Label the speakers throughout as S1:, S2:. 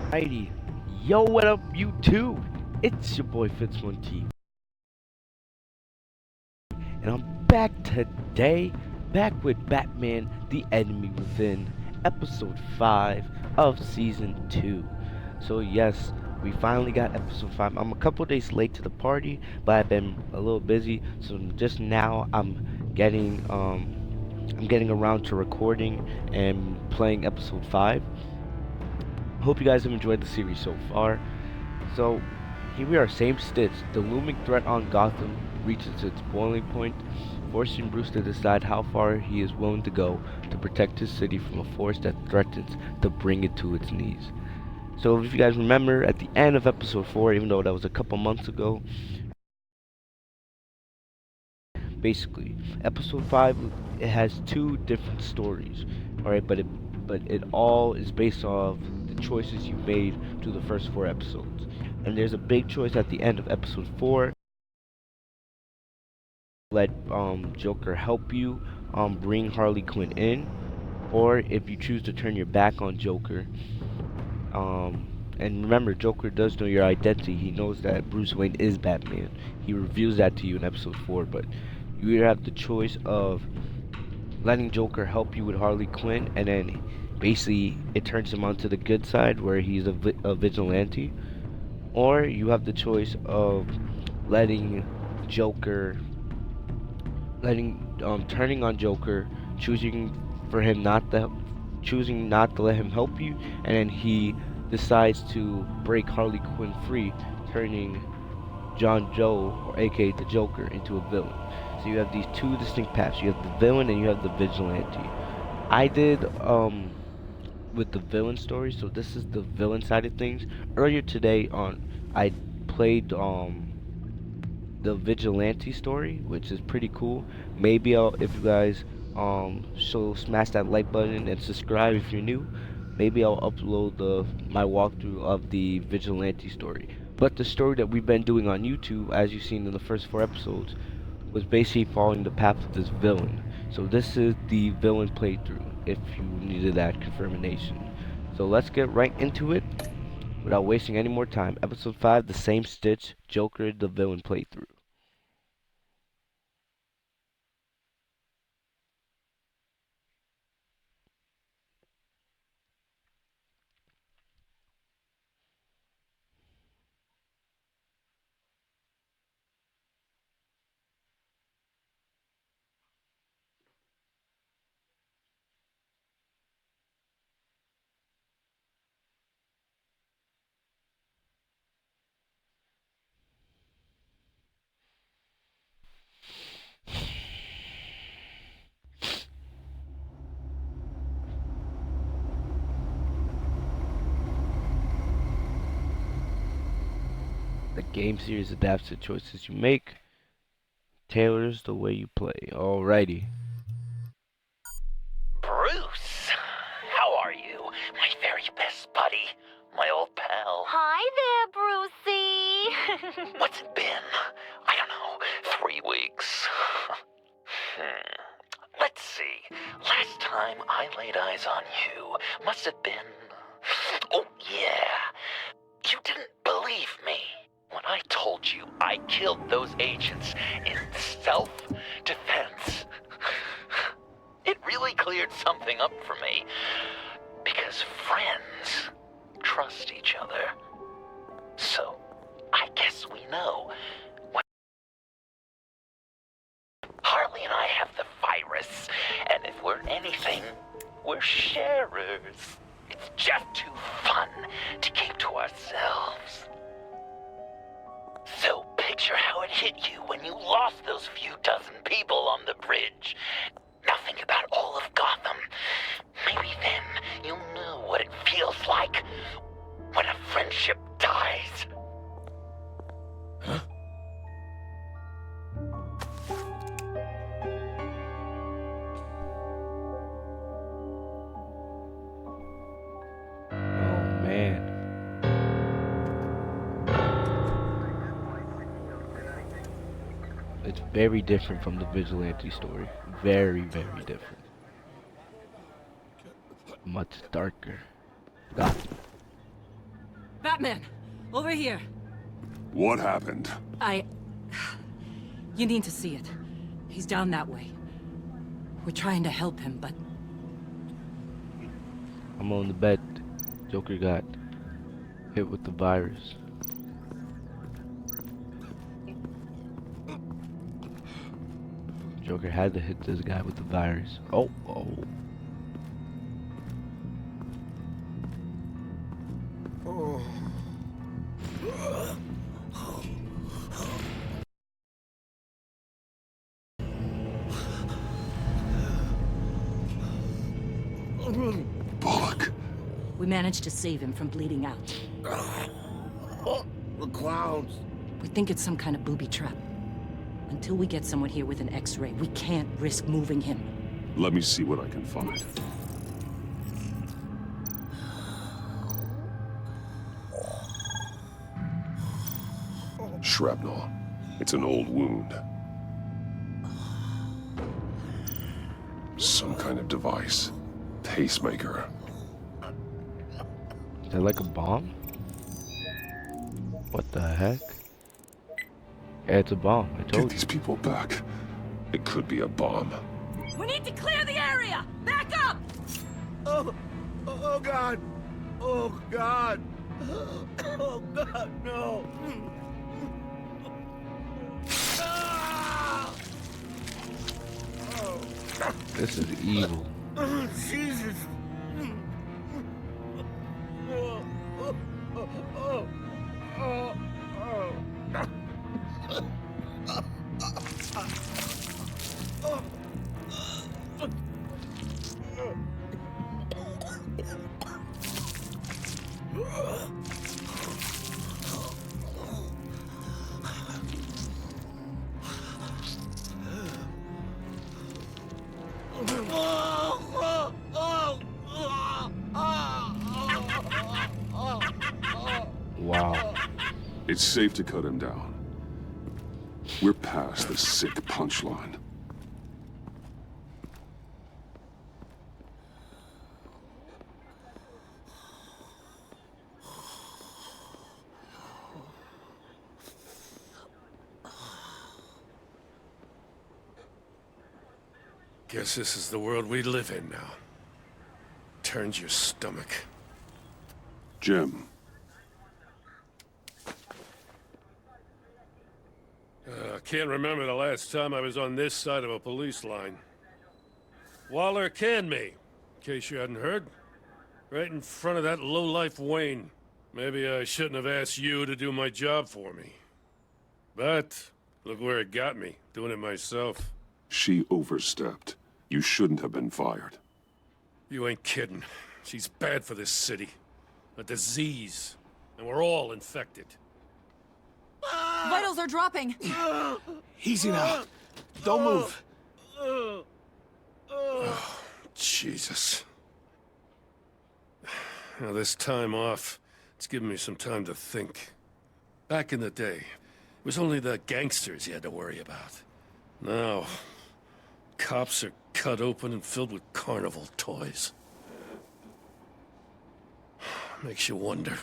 S1: Alrighty, yo, what up, YouTube? It's your boy Fitzmonk, and I'm back today, back with Batman: The Enemy Within, episode 5 of season 2. So yes, we finally got episode 5. I'm a couple days late to the party, but I've been a little busy. So just now, I'm getting around to recording and playing episode 5. Hope you guys have enjoyed the series so far. So, here we are, same Stitch. The looming threat on Gotham reaches its boiling point, forcing Bruce to decide how far he is willing to go to protect his city from a force that threatens to bring it to its knees. So, if you guys remember, at the end of episode 4, even though that was a couple months ago, basically, episode 5, it has two different stories, alright, but it all is based off the choices you made through the first 4 episodes. And there's a big choice at the end of episode 4. Let Joker help you bring Harley Quinn in, or if you choose to turn your back on Joker. And remember, Joker does know your identity. He knows that Bruce Wayne is Batman. He reveals that to you in episode 4. But you either have the choice of letting Joker help you with Harley Quinn, and then basically it turns him onto the good side where he's a vigilante, or you have the choice of letting Joker turning on Joker, choosing for him not to choosing not to let him help you, and then he decides to break Harley Quinn free, turning John Joe, or aka the Joker, into a villain. So you have these two distinct paths. You have the villain and you have the vigilante. I did with the villain story, so this is the villain side of things. Earlier today on I played the vigilante story, which is pretty cool. Maybe if you guys so smash that like button and subscribe if you're new. Maybe I'll upload my walkthrough of the vigilante story. But the story that we've been doing on YouTube, as you've seen in the first 4 episodes, was basically following the path of this villain. So this is the villain playthrough, if you needed that confirmation. So let's get right into it without wasting any more time. Episode 5, the same Stitch, Joker, the villain playthrough. The game series adapts to choices you make, tailors the way you play. Alrighty.
S2: Bruce, how are you? My very best buddy, my old pal.
S3: Hi there, Brucey.
S2: What's it been? I don't know, 3 weeks. Let's see. Last time I laid eyes on you must have been... Oh, yeah. You didn't believe me when I told you I killed those agents in self-defense. It really cleared something up for me. Because friends trust each other. So, I guess we know. Harley and I have the virus, and if we're anything, we're sharers. It's just too fun to keep to ourselves. So picture how it hit you when you lost those few dozen people on the bridge. Nothing about all of Gotham. Maybe then you'll know what it feels like when a friendship dies.
S1: Huh? Oh man. It's very different from the vigilante story. Very, very different. Much darker. Gotham.
S4: Batman! Over here.
S5: What happened?
S4: You need to see it. He's down that way. We're trying to help him, but...
S1: I'm on the bet Joker got hit with the virus. Joker had to hit this guy with the virus. Oh.
S5: Bullock.
S4: We managed to save him from bleeding out.
S6: The clowns.
S4: We think it's some kind of booby trap. Until we get someone here with an X-ray, we can't risk moving him.
S5: Let me see what I can find. Shrapnel. It's an old wound. Some kind of device. Pacemaker.
S1: Is that like a bomb? What the heck? Yeah, it's a bomb. I
S5: Get
S1: told you.
S5: these people back. It could be a bomb.
S4: We need to clear the area! Back up!
S6: Oh God. Oh God. Oh God, no. Ah!
S1: This is evil.
S6: Oh, Jesus.
S1: Wow.
S5: It's safe to cut him down. We're past the sick punchline.
S7: Guess this is the world we live in now. Turns your stomach.
S5: Jim.
S7: I can't remember the last time I was on this side of a police line. Waller canned me, in case you hadn't heard. Right in front of that lowlife Wayne. Maybe I shouldn't have asked you to do my job for me. But, look where it got me, doing it myself.
S5: She overstepped. You shouldn't have been fired.
S7: You ain't kidding. She's bad for this city. A disease. And we're all infected.
S4: Vitals are dropping!
S6: Easy now. Don't move.
S7: Jesus. Now, this time off, it's given me some time to think. Back in the day, it was only the gangsters you had to worry about. Now, cops are cut open and filled with carnival toys. Makes you wonder.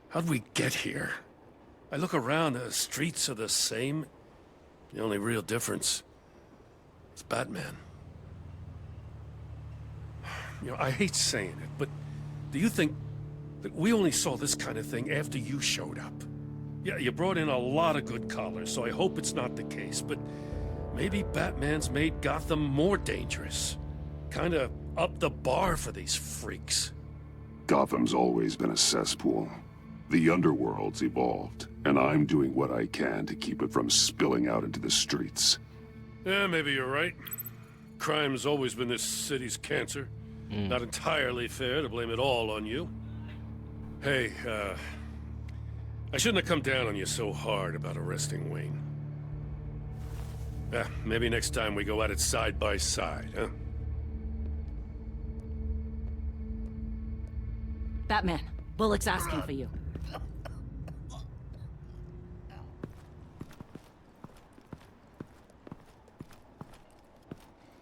S7: How'd we get here? I look around, the streets are the same. The only real difference is Batman. You know, I hate saying it, but do you think that we only saw this kind of thing after you showed up? Yeah, you brought in a lot of good callers, so I hope it's not the case, but maybe Batman's made Gotham more dangerous. Kinda up the bar for these freaks.
S5: Gotham's always been a cesspool. The underworld's evolved, and I'm doing what I can to keep it from spilling out into the streets.
S7: Yeah, maybe you're right. Crime's always been this city's cancer. Not entirely fair to blame it all on you. Hey, I shouldn't have come down on you so hard about arresting Wayne. Yeah, maybe next time we go at it side by side, huh?
S4: Batman, Bullock's asking for you.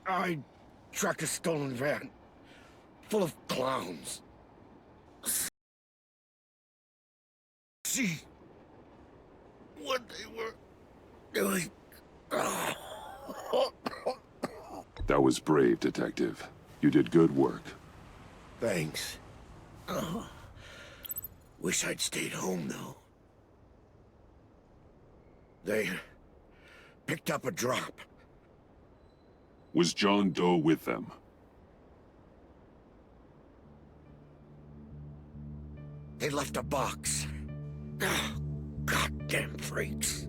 S6: I tracked a stolen van full of clowns. see what they were doing.
S5: That was brave, Detective. You did good work.
S6: Thanks. Wish I'd stayed home, though. They picked up a drop.
S5: Was John Doe with them?
S6: They left a box. Goddamn freaks.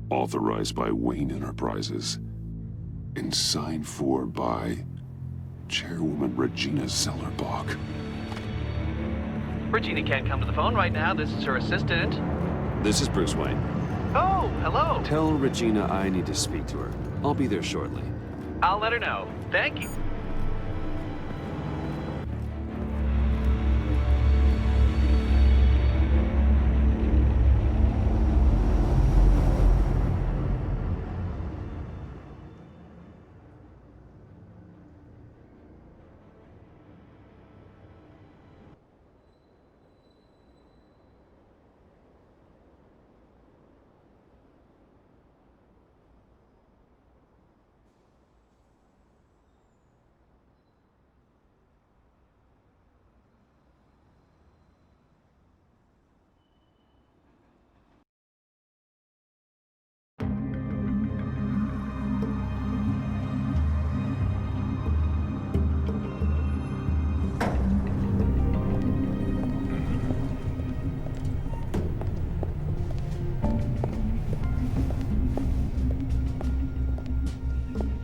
S5: Authorized by Wayne Enterprises. And signed for by Chairwoman Regina Zellerbach.
S8: Regina can't come to the phone right now. This is her assistant.
S9: This is Bruce Wayne.
S8: Oh, hello.
S9: Tell Regina I need to speak to her. I'll be there shortly.
S8: I'll let her know. Thank you.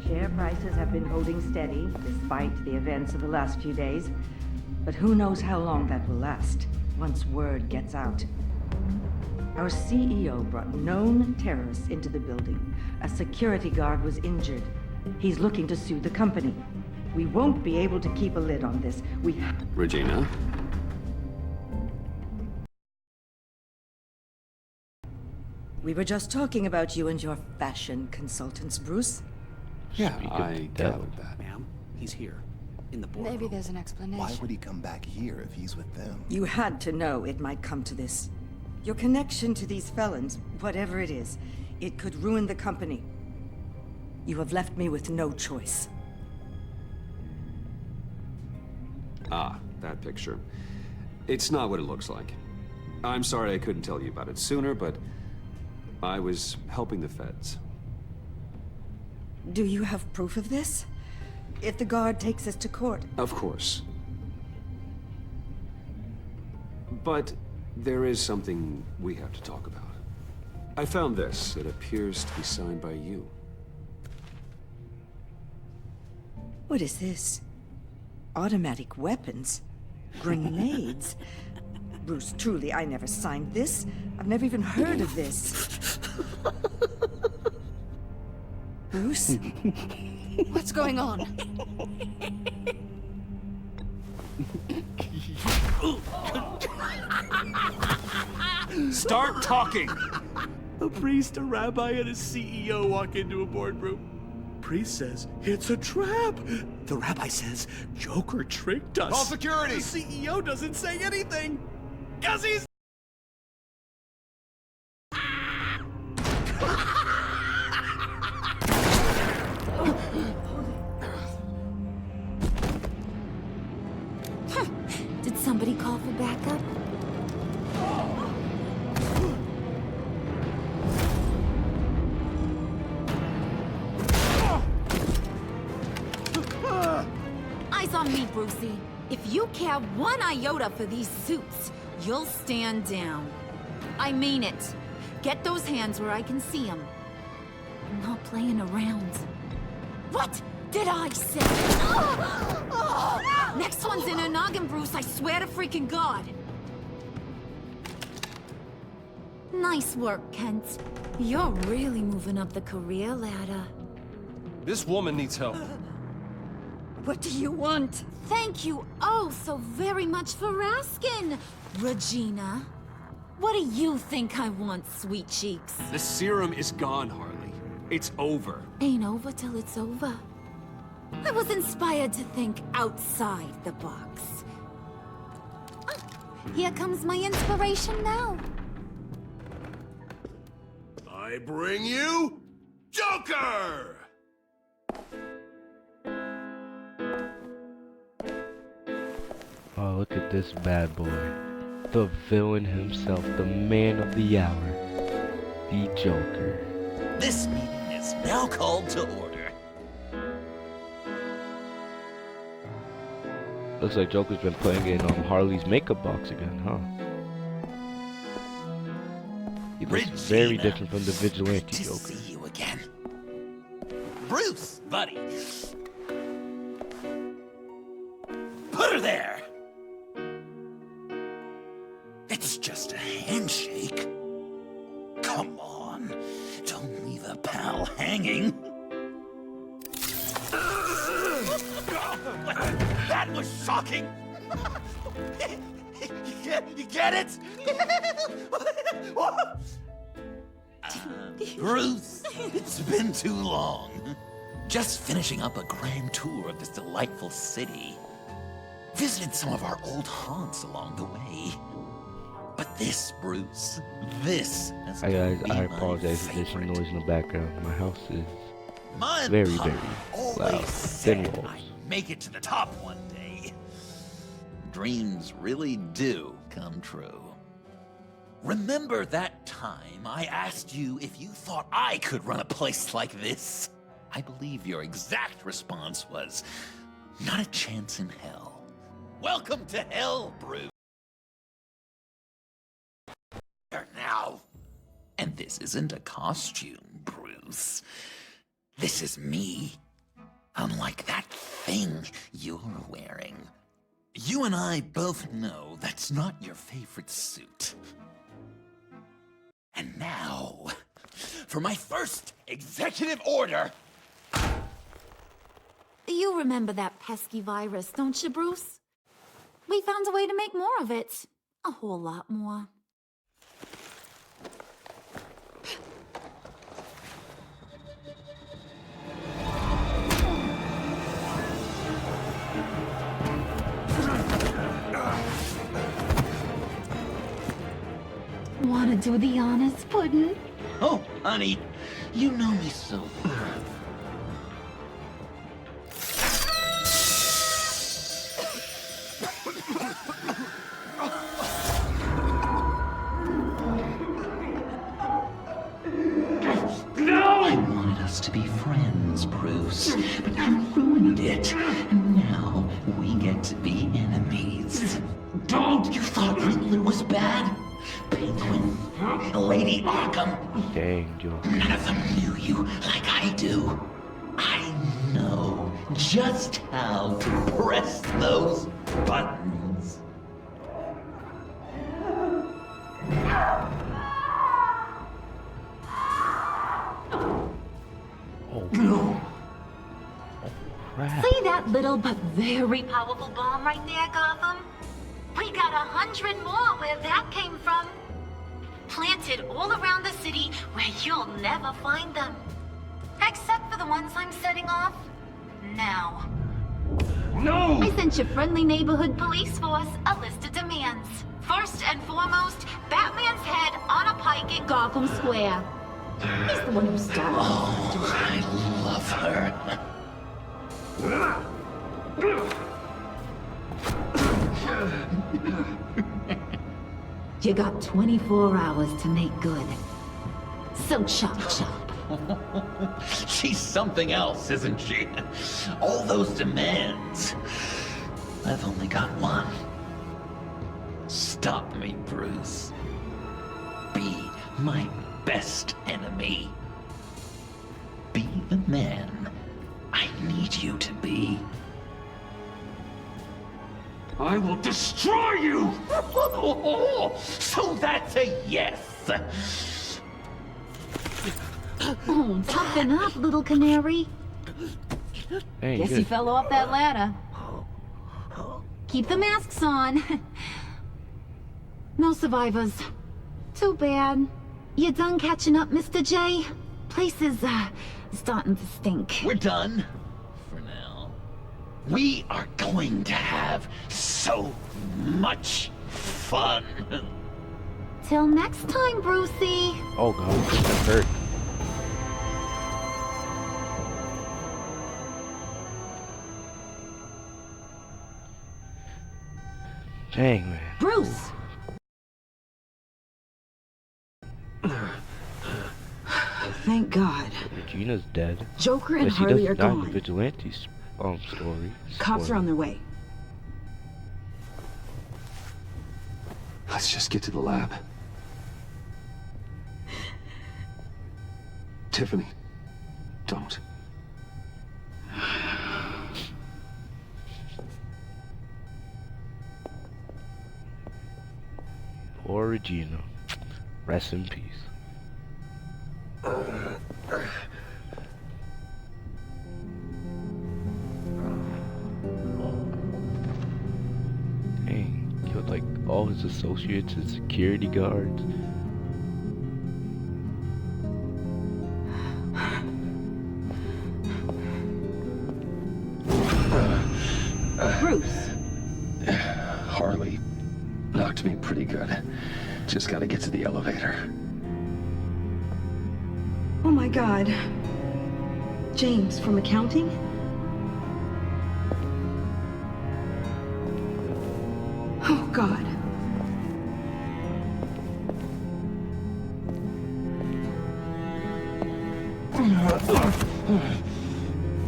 S10: Share prices have been holding steady despite the events of the last few days. But who knows how long that will last once word gets out. Our CEO brought known terrorists into the building. A security guard was injured. He's looking to sue the company. We won't be able to keep a lid on this.
S9: Regina?
S10: We were just talking about you and your fashion consultants, Bruce.
S9: Yeah,
S1: Speak of
S9: I
S1: the
S9: gathered
S1: devil.
S9: that.
S11: Ma'am, he's here. In the boardroom.
S12: Maybe there's an explanation.
S11: Why would he come back here if he's with them?
S10: You had to know it might come to this. Your connection to these felons, whatever it is, it could ruin the company. You have left me with no choice.
S9: Ah, that picture. It's not what it looks like. I'm sorry I couldn't tell you about it sooner, but I was helping the feds.
S10: Do you have proof of this? If the guard takes us to court?
S9: Of course. But there is something we have to talk about. I found this. It appears to be signed by you.
S10: What is this? Automatic weapons? Grenades? Bruce, truly, I never signed this. I've never even heard of this. Bruce?
S12: What's going on?
S9: Start talking!
S6: A priest, a rabbi, and a CEO walk into a boardroom. Priest says, it's a trap. The rabbi says, Joker tricked us.
S11: Call security!
S6: The CEO doesn't say anything. 'Cause he's...
S3: Did somebody call for backup? Eyes on me, Brucey. If you care one iota for these suits, you'll stand down. I mean it. Get those hands where I can see them. I'm not playing around. What did I say? Next one's in her noggin, Bruce, I swear to freaking God. Nice work, Kent. You're really moving up the career ladder.
S13: This woman needs help.
S3: What do you want? Thank you oh so very much for asking, Regina. What do you think I want, sweet cheeks?
S13: The serum is gone, Harley. It's over.
S3: Ain't over till it's over. I was inspired to think outside the box. Oh, here comes my inspiration now.
S14: I bring you Joker!
S1: Oh, look at this bad boy. The villain himself, the man of the hour, the Joker.
S2: This meeting is now called to order.
S1: Looks like Joker's been playing in Harley's makeup box again, huh? He looks very different from the vigilante Joker.
S2: See you again. Bruce, buddy. Put her there. It's just a handshake. Come on. Don't leave a pal hanging. That was shocking. You get it? Bruce, it's been too long. Just finishing up a grand tour of this delightful city. Visited some of our old haunts along the way. But this, Bruce, this has
S1: Hi guys,
S2: to be
S1: I
S2: my
S1: apologize if there's some
S2: favorite.
S1: noise in the background. My house is
S2: My
S1: very,
S2: papa
S1: very
S2: always
S1: loud. Thin
S2: said
S1: walls.
S2: I'd make it to the top one day. Dreams really do come true. Remember that time I asked you if you thought I could run a place like this? I believe your exact response was, not a chance in hell. Welcome to hell, Bruce. Now. And this isn't a costume, Bruce. This is me. Unlike that thing you're wearing. You and I both know that's not your favorite suit. And now, for my first executive order.
S3: You remember that pesky virus, don't you, Bruce? We found a way to make more of it. A whole lot more. Wanna do the honors, Puddin'?
S2: Oh, honey, you know me so well.
S6: No!
S2: I wanted us to be friends, Bruce, but you ruined it. And now we get to be enemies.
S6: Don't!
S2: You thought Riddler was bad? Penguin, Lady Arkham.
S1: Dang, Joker.
S2: None of them knew you like I do. I know just how to press those buttons.
S1: Oh. Crap.
S3: See that little but very powerful bomb right there, Gotham? We got 100 more where that came from. Planted all around the city where you'll never find them. Except for the ones I'm setting off now.
S6: No!
S3: I sent your friendly neighborhood police force a list of demands. First and foremost, Batman's head on a pike in Gotham Square. He's the one who started.
S2: Oh, I love her.
S3: You got 24 hours to make good. So chop chop.
S2: She's something else, isn't she? All those demands. I've only got one. Stop me, Bruce. Be my best enemy. Be the man I need you to be.
S6: I will destroy you!
S2: So that's a yes.
S3: Oh, toughen up, little canary.
S1: Hey,
S3: Guess
S1: good.
S3: you fell off that ladder. Keep the masks on. No survivors. Too bad. You done catching up, Mr. J? Place is, starting to stink.
S2: We're done. For now. We are going to have so much fun.
S3: Till next time, Brucey.
S1: Oh god, that hurt. Dang, man.
S3: Bruce! Thank God.
S1: Regina's dead.
S3: Joker and
S1: But she
S3: Harley are
S1: doesn't die in the
S3: gone.
S1: Vigilante's story.
S3: Cops are on their way.
S9: Let's just get to the lab. Tiffany, don't.
S1: Poor Regina. Rest in peace. Dang, killed like all his associates and security guards.
S3: Bruce!
S9: Harley knocked me pretty good. Just gotta get to the elevator.
S10: Oh my God. James from accounting? Oh God.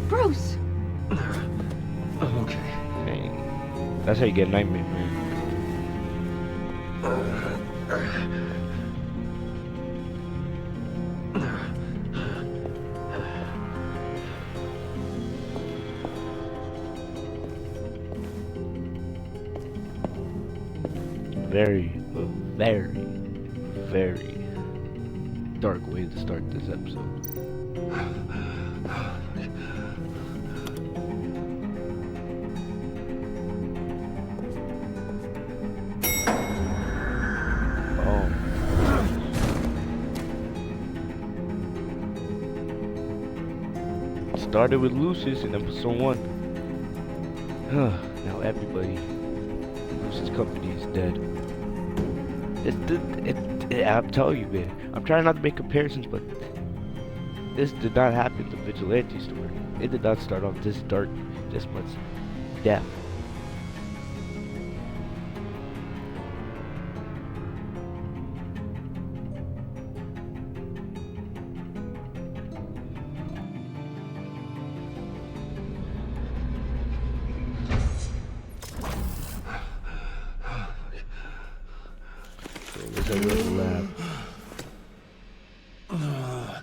S3: Bruce!
S9: I'm okay.
S1: Dang. That's how you get a nightmare, man. Very dark way to start this episode. Oh. Started with Lucius in episode 1. Now everybody, Lucius' company is dead. I'm telling you, man. I'm trying not to make comparisons, but this did not happen in the Vigilante story. It did not start off this dark, this much death.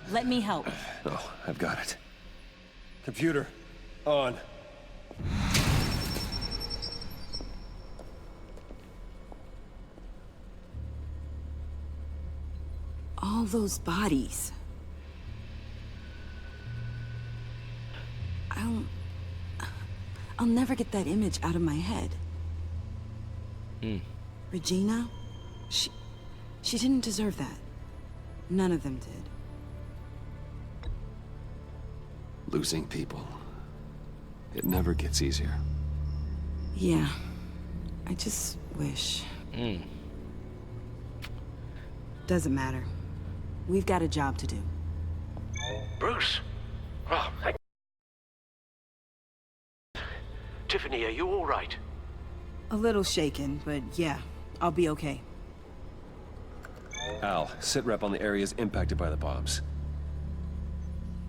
S4: Let me help.
S9: Oh, I've got it.
S13: Computer, on.
S4: All those bodies. I'll never get that image out of my head. Regina, she didn't deserve that. None of them did.
S9: Losing people. It never gets easier.
S4: Yeah. I just wish. Doesn't matter. We've got a job to do.
S15: Bruce? Oh, Tiffany, are you all right?
S4: A little shaken, but yeah, I'll be okay.
S13: Al, sit rep on the areas impacted by the bombs.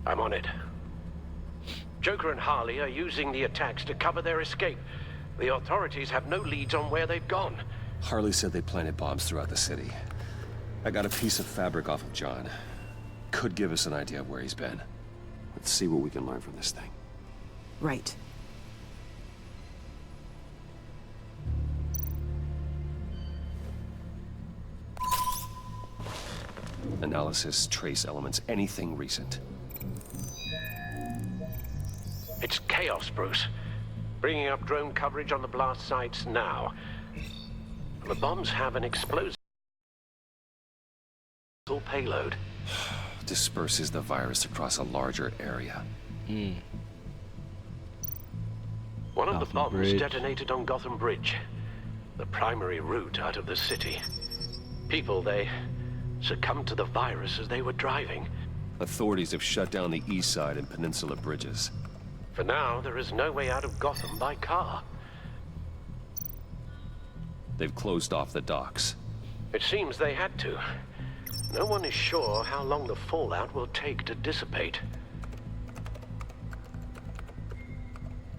S15: I'm on it. Joker and Harley are using the attacks to cover their escape. The authorities have no leads on where they've gone.
S13: Harley said they planted bombs throughout the city. I got a piece of fabric off of John. Could give us an idea of where he's been.
S9: Let's see what we can learn from this thing.
S4: Right.
S13: Analysis, trace elements, anything recent.
S15: chaos, Bruce. Bringing up drone coverage on the blast sites now. The bombs have an explosive payload.
S13: Disperses the virus across a larger area.
S15: One of the
S1: Gotham
S15: bombs
S1: Bridge.
S15: detonated on Gotham Bridge, the primary route out of the city. People, they succumbed to the virus as they were driving.
S13: Authorities have shut down the east side and peninsula bridges.
S15: For now, there is no way out of Gotham by car.
S13: They've closed off the docks.
S15: It seems they had to. No one is sure how long the fallout will take to dissipate.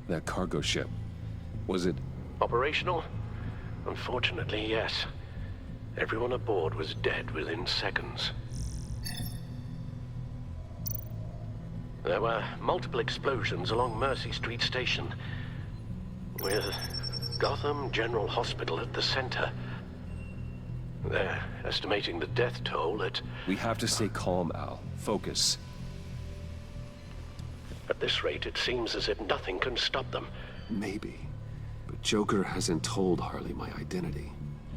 S13: That cargo ship, was it?
S15: Operational? Unfortunately, yes. Everyone aboard was dead within seconds. There were multiple explosions along Mercy Street Station, with Gotham General Hospital at the center. They're estimating the death toll at...
S13: We have to stay calm, Al. Focus.
S15: At this rate, it seems as if nothing can stop them.
S9: Maybe. But Joker hasn't told Harley my identity.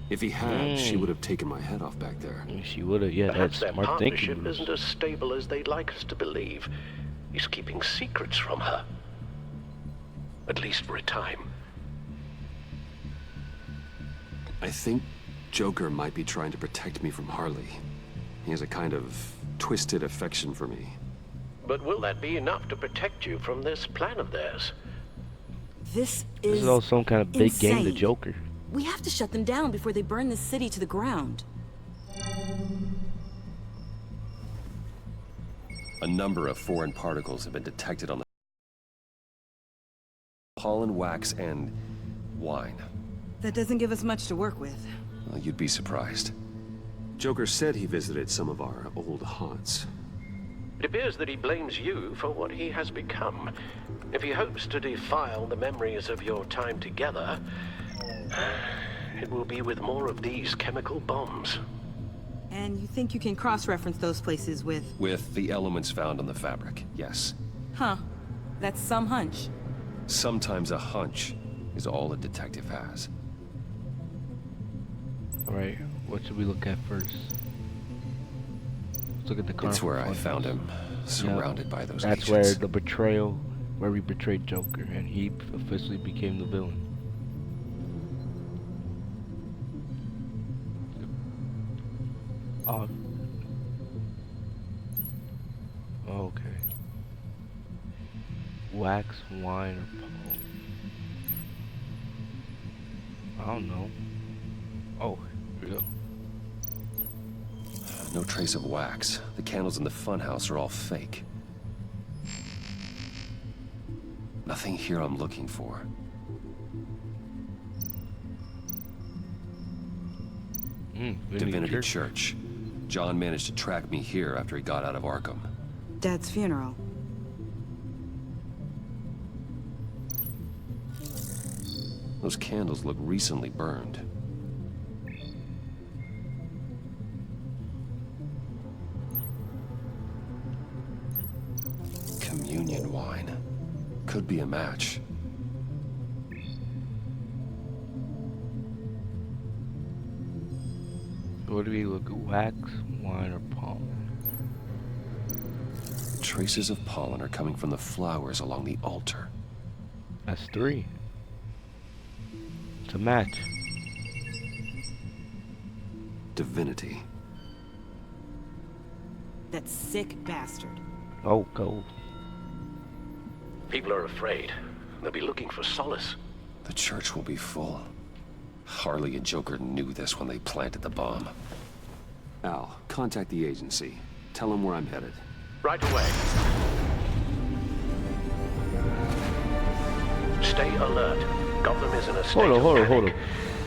S9: If he had, she would have taken my head off back there.
S1: She would have, yeah,
S15: Perhaps
S1: that's
S15: their
S1: smart
S15: partnership
S1: thinking.
S15: isn't as stable as they'd like us to believe. He's keeping secrets from her. At least for a time.
S9: I think Joker might be trying to protect me from Harley. He has a kind of twisted affection for me.
S15: But will that be enough to protect you from this plan of theirs?
S4: This
S1: This
S4: is
S1: is all some kind of big game to
S4: insane.
S1: Joker.
S4: We have to shut them down before they burn this city to the ground.
S13: A number of foreign particles have been detected on the pollen, wax, and wine.
S16: That doesn't give us much to work with.
S13: Well, you'd be surprised.
S9: Joker said he visited some of our old haunts.
S15: It appears that he blames you for what he has become. If he hopes to defile the memories of your time together, it will be with more of these chemical bombs.
S16: And you think you can cross-reference those places with...
S13: With the elements found on the fabric, yes.
S16: Huh. That's some hunch.
S13: Sometimes a hunch is all a detective has.
S1: Alright, what should we look at first? Let's look at the car.
S13: It's where I found him, surrounded by those
S1: That's
S13: agents.
S1: where the betrayal, where we betrayed Joker, and he officially became the villain. Oh. Okay. Wax, wine, or pollen. I don't know. Oh, here we go.
S13: No trace of wax. The candles in the funhouse are all fake. Nothing here I'm looking for. Divinity Church. John managed to track me here after he got out of Arkham.
S16: Dad's funeral.
S13: Those candles look recently burned. Communion wine. Could be a match.
S1: What do we look at? Wax, wine, or pollen?
S13: Traces of pollen are coming from the flowers along the altar.
S1: That's 3. It's a match.
S9: Divinity.
S16: That sick bastard.
S1: Oh, go.
S15: People are afraid. They'll be looking for solace.
S13: The church will be full. Harley and Joker knew this when they planted the bomb.
S9: Al, contact the agency. Tell them where I'm headed.
S15: Right away. Stay alert. Gotham is in a state
S1: Hold
S15: of
S1: on.
S15: panic.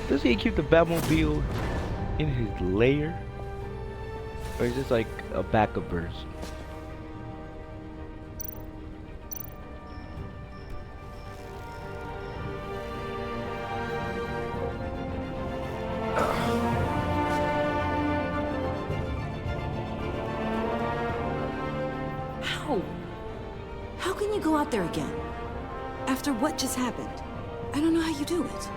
S1: Does he keep the Batmobile in his lair? Or is this like a backup version?
S4: How? How can you go out there again?
S16: After what just happened, I don't know how you do it.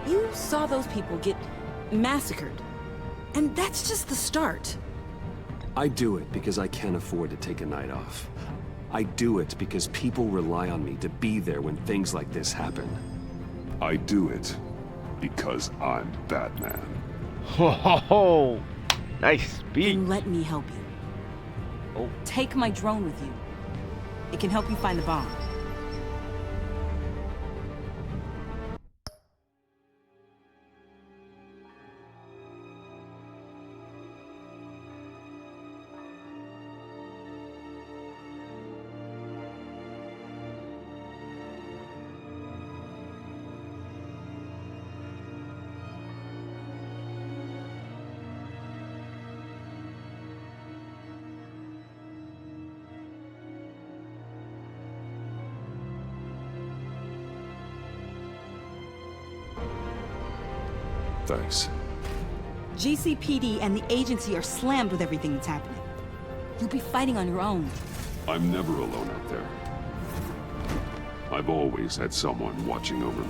S16: You saw those people get massacred, and that's just the start.
S9: I do it because I can't afford to take a night off. I do it because people rely on me to be there when things like this happen.
S5: I do it because I'm Batman.
S1: Ho ho ho! Nice speech.
S16: Then let me help you.
S1: Oh.
S16: Take my drone with you. It can help you find the bomb.
S5: Thanks.
S16: GCPD and the agency are slammed with everything that's happening. You'll be fighting on your own.
S5: I'm never alone out there. I've always had someone watching over me.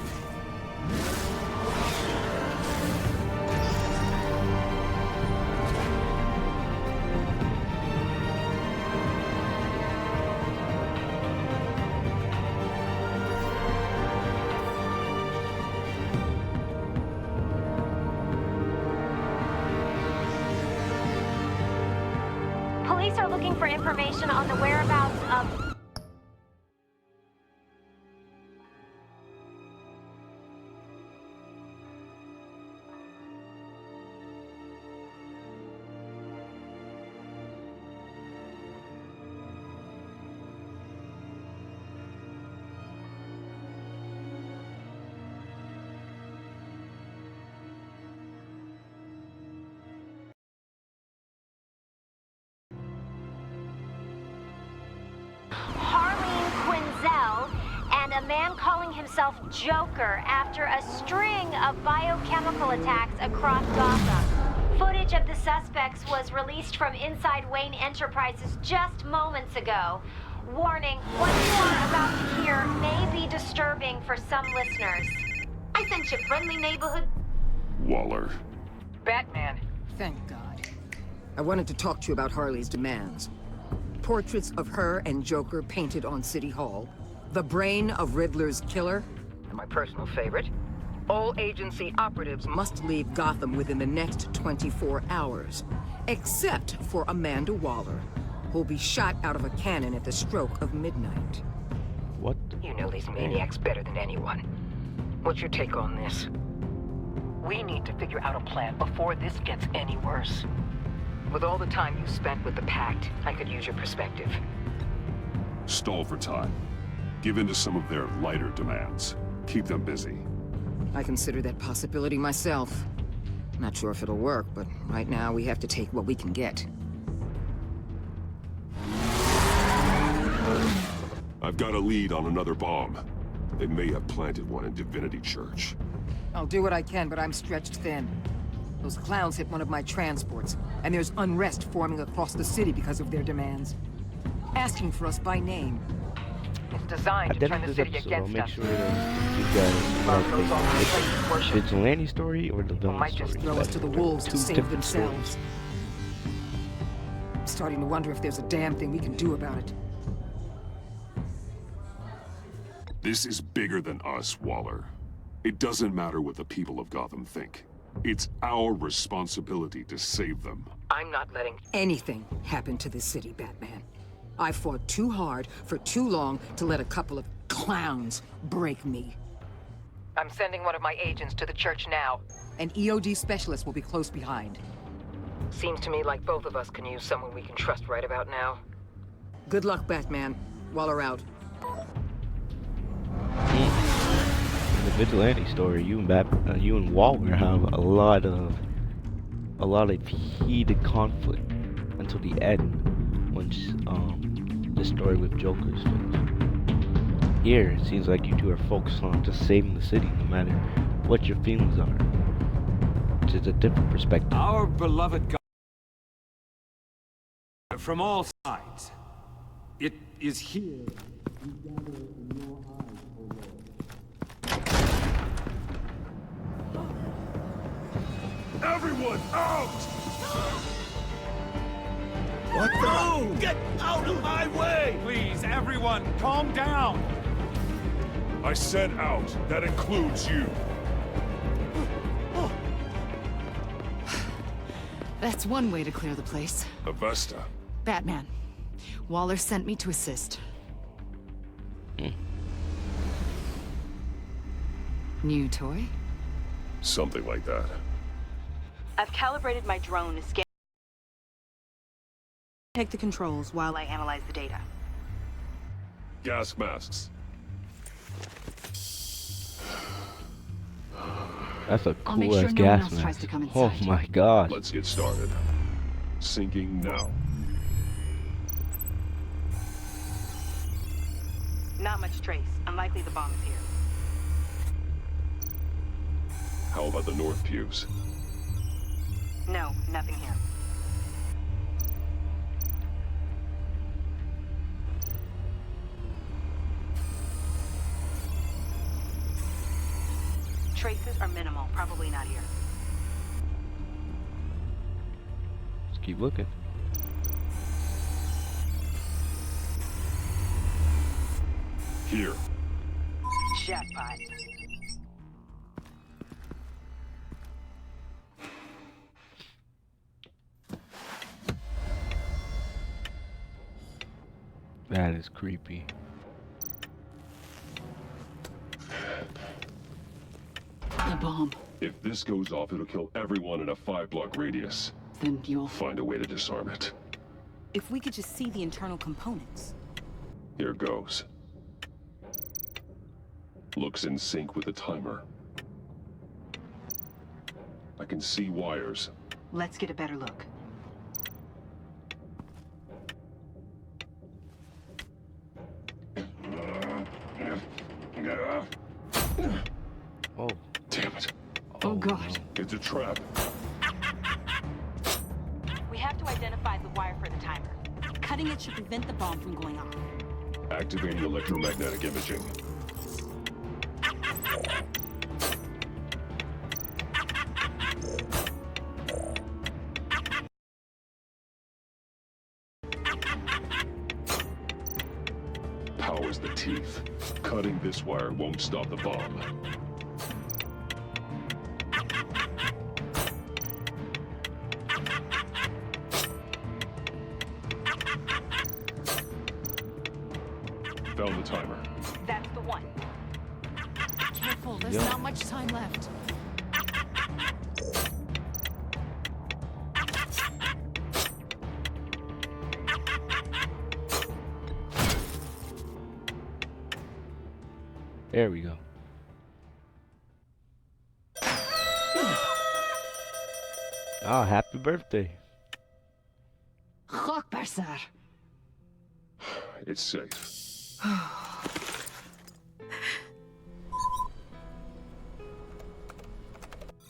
S17: Police are looking for information on the whereabouts of... and a man calling himself Joker after a string of biochemical attacks across Gotham. Footage of the suspects was released from inside Wayne Enterprises just moments ago. Warning, what you are about to hear may be disturbing for some listeners. I sent you friendly neighborhood...
S5: Waller.
S18: Batman.
S19: Thank God. I wanted to talk to you about Harley's demands. Portraits of her and Joker painted on City Hall. The brain of Riddler's killer. And my personal favorite. All agency operatives must leave Gotham within the next 24 hours. Except for Amanda Waller, who'll be shot out of a cannon at the stroke of midnight.
S1: What?
S19: You know these maniacs better than anyone. What's your take on this?
S18: We need to figure out a plan before this gets any worse.
S19: With all the time you spent with the Pact, I could use your perspective.
S5: Stall for time. Give in to some of their lighter demands. Keep them busy.
S19: I consider that possibility myself. Not sure if it'll work, but right now we have to take what we can get.
S5: I've got a lead on another bomb. They may have planted one in Divinity Church.
S19: I'll do what I can, but I'm stretched thin. Those clowns hit one of my transports, and there's unrest forming across the city because of their demands. Asking for us by name. It's designed to turn the city against us.
S1: I'll make sure that you guys it's vigilante story or the villain
S19: might
S1: story.
S19: just throw us to the wolves to save
S1: different
S19: themselves.
S1: stories.
S19: I'm starting to wonder if there's a damn thing we can do about it.
S5: This is bigger than us, Waller. It doesn't matter what the people of Gotham think. It's our responsibility to save them.
S19: I'm not letting anything happen to this city, Batman. I fought too hard for too long to let a couple of clowns break me. I'm sending one of my agents to the church now. An EOD specialist will be close behind. Seems to me like both of us can use someone we can trust right about now. Good luck, Batman. Waller out.
S1: In the vigilante story, you and Waller have a lot of heated conflict until the end, once the story with Joker is finished. Here, it seems like you two are focused on just saving the city, no matter what your feelings are, which is a different perspective.
S9: Our beloved God, from all sides, it is here we gather in your
S14: Everyone, out!
S6: What the? No! Get out of my way!
S20: Please, everyone, calm down!
S14: I said out. That includes you.
S12: That's one way to clear the place.
S14: Avesta.
S12: Batman. Waller sent me to assist. New toy?
S14: Something like that.
S18: I've calibrated my drone to scan. Take the controls while I analyze the data.
S14: Gas masks.
S1: That's a
S12: I'll make
S1: cool
S12: sure
S1: ass
S12: no one
S1: gas
S12: else tries
S1: mask.
S12: to come
S1: Oh
S12: inside.
S1: my god.
S14: Let's get started. Sinking now.
S18: Not much trace. Unlikely the bomb is here.
S14: How about the north pews?
S18: No, nothing here. Traces are minimal. Probably not here.
S1: Just keep looking.
S14: Here.
S18: Jackpot.
S1: That is creepy.
S12: The bomb.
S14: If this goes off, it'll kill everyone in a 5-block radius.
S12: Then you'll
S14: Find a way to disarm it.
S4: If we could just see the internal components.
S14: Here goes. Looks in sync with the timer. I can see wires.
S18: Let's get a better look.
S1: Oh.
S14: Damn it.
S12: Oh god.
S14: It's a trap.
S4: We have to identify the wire for the timer. Cutting it should prevent the bomb from going off.
S14: Activating electromagnetic imaging. Power's the teeth. Cutting this wire won't stop the bomb. Found the timer.
S18: That's the one.
S12: Careful, there's
S1: Yep.
S12: not much time left.
S1: There we go. Ah, happy birthday.
S12: Akbar, sir.
S14: It's safe.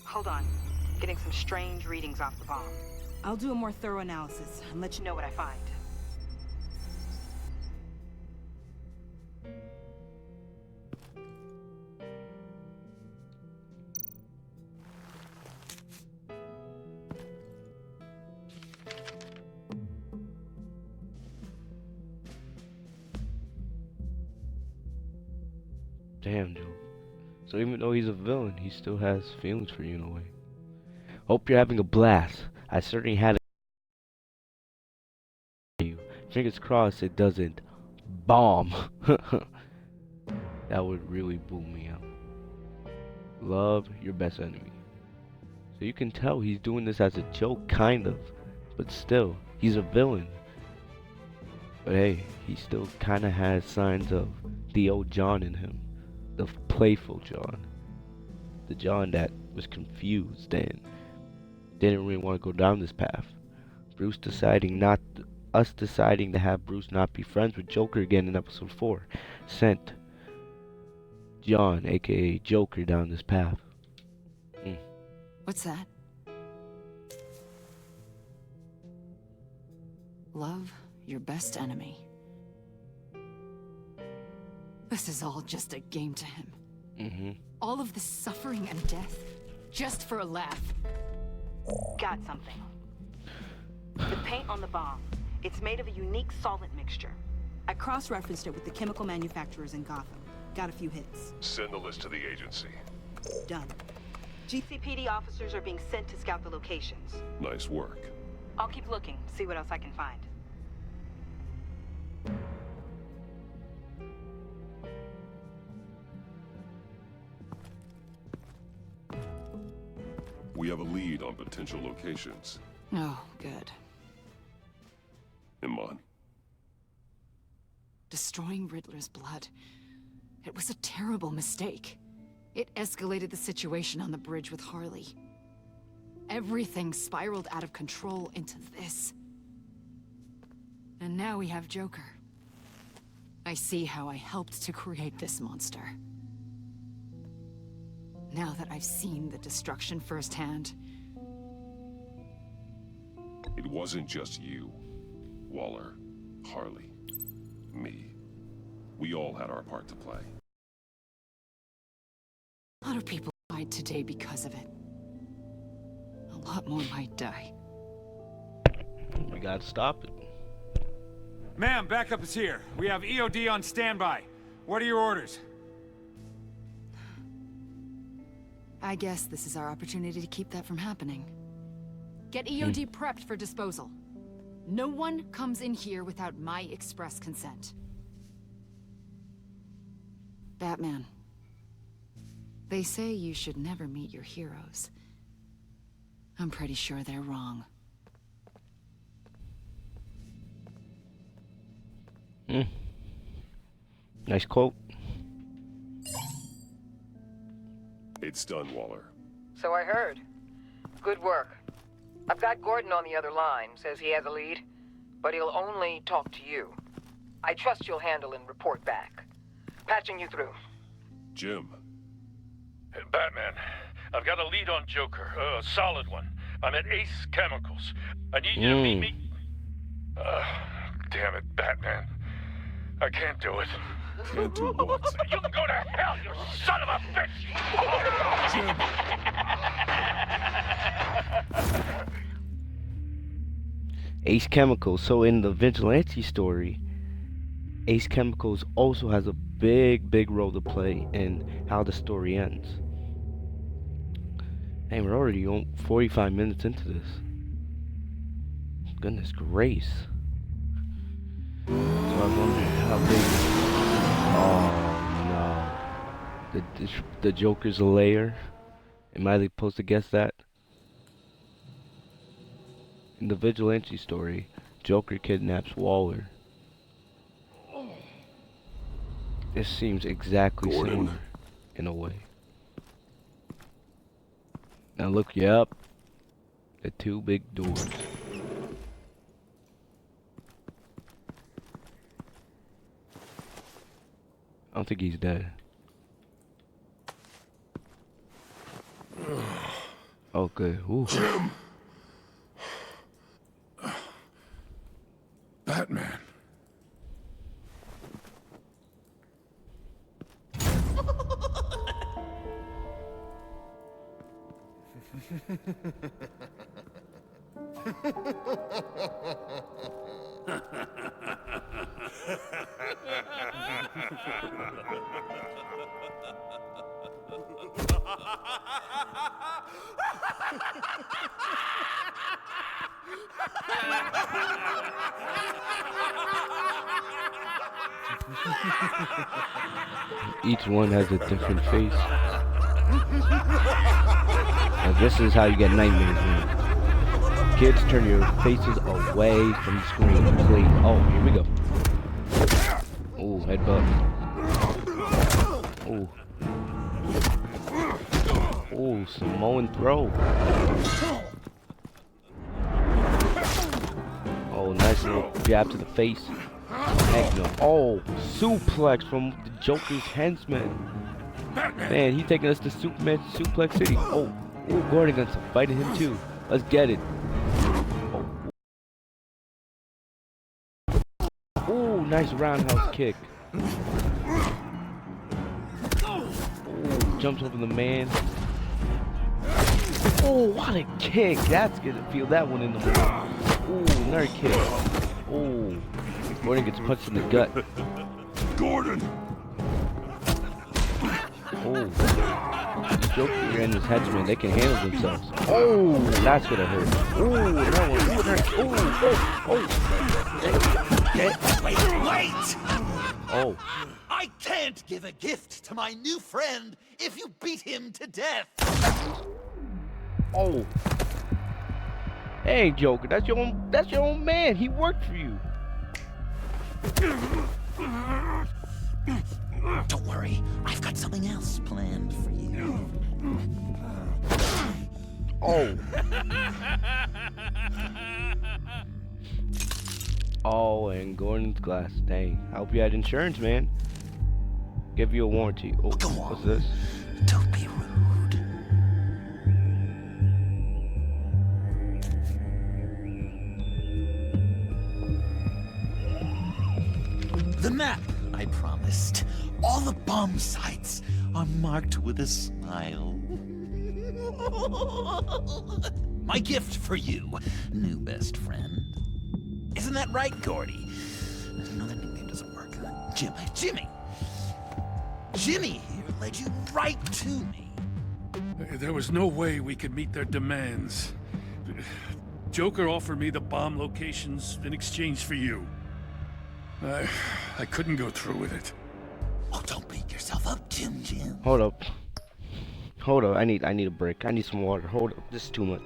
S18: Hold on. Getting some strange readings off the bomb.
S4: I'll do a more thorough analysis and let you know what I find.
S1: Damn, Joe. So even though he's a villain, he still has feelings for you in a way. Hope you're having a blast. I certainly had you. Fingers crossed it doesn't bomb. That would really boom me out. Love, your best enemy. So you can tell he's doing this as a joke, kind of. But still, he's a villain. But hey, he still kind of has signs of the old John in him. The playful John. The John that was confused and didn't really want to go down this path. Us deciding to have Bruce not be friends with Joker again in episode 4 sent John, aka Joker, down this path.
S12: What's that? Love your best enemy. This is all just a game to him. All of this suffering and death, just for a laugh.
S18: Got something. The paint on the bomb. It's made of a unique solvent mixture.
S12: I cross-referenced it with the chemical manufacturers in Gotham. Got a few hits.
S14: Send the list to the agency.
S12: Done.
S18: GCPD officers are being sent to scout the locations.
S14: Nice work.
S18: I'll keep looking, see what else I can find.
S14: We have a lead on potential locations.
S12: Oh, good.
S14: Iman.
S12: Destroying Riddler's blood. It was a terrible mistake. It escalated the situation on the bridge with Harley. Everything spiraled out of control into this. And now we have Joker. I see how I helped to create this monster. Now that I've seen the destruction firsthand.
S14: It wasn't just you, Waller, Harley, me. We all had our part to play.
S12: A lot of people died today because of it. A lot more might die.
S1: We gotta stop it.
S20: Ma'am, backup is here. We have EOD on standby. What are your orders?
S12: I guess this is our opportunity to keep that from happening. Get EOD prepped for disposal. No one comes in here without my express consent. Batman. They say you should never meet your heroes. I'm pretty sure they're wrong.
S1: Nice quote.
S14: It's done, Waller.
S19: So I heard. Good work. I've got Gordon on the other line. Says he has a lead, but he'll only talk to you. I trust you'll handle and report back. Patching you through.
S14: Jim.
S21: Batman, I've got a lead on Joker, a solid one. I'm at Ace Chemicals. I need you to meet me. Damn it, Batman. I can't do it.
S14: Can't do what?
S21: You can go to hell, you son of a bitch!
S1: Ace Chemicals. So in the Vigilante story, Ace Chemicals also has a big role to play in how the story ends. And we're already on 45 minutes into this. Goodness grace. So I wonder how big. Oh no. The Joker's a layer. Am I supposed to guess that? In the Vigilante story, Joker kidnaps Waller. This seems exactly similar in a way. Now look, yep. The two big doors. I don't think he's dead. Okay. Ooh.
S14: Jim! Batman.
S1: Each one has a different face. Now this is how you get nightmares, man. Kids, turn your faces away from the screen, please. Oh, here we go. Oh, headbutt. Oh. Oh, Samoan throw. Oh, nice little jab to the face. Heck no. Oh, suplex from the Joker's henchman. Man, he's taking us to Superman Suplex City. Oh, Gordon Guns fighting him too. Let's get it. Oh, nice roundhouse kick. Oh, jumps over the man. Oh, what a kick. That's gonna feel that one in the mouth. Oh, another kick. Oh, Gordon gets punched in the gut.
S5: Gordon!
S1: Oh, Joker and his henchmen, they can handle themselves. Oh, that's gonna hurt. Oh, that one.
S2: Wait!
S1: Oh.
S2: I can't give a gift to my new friend if you beat him to death.
S1: Oh. Hey, Joker, that's your own man. He worked for you.
S2: Don't worry, I've got something else planned for you.
S1: Oh. Oh, and Gordon's glass. Dang. I hope you had insurance, man. Give you a warranty. Oh, what's this?
S2: Don't be rude. The map I promised. All the bomb sites are marked with a smile. My gift for you, new best friend. Isn't that right, Gordy? No, that nickname doesn't work. Jimmy! Jimmy here led you right to me.
S21: There was no way we could meet their demands. Joker offered me the bomb locations in exchange for you. I couldn't go through with it.
S2: Oh, don't beat yourself up, Jim.
S1: Hold up. I need a break. I need some water. Hold up. This is too much.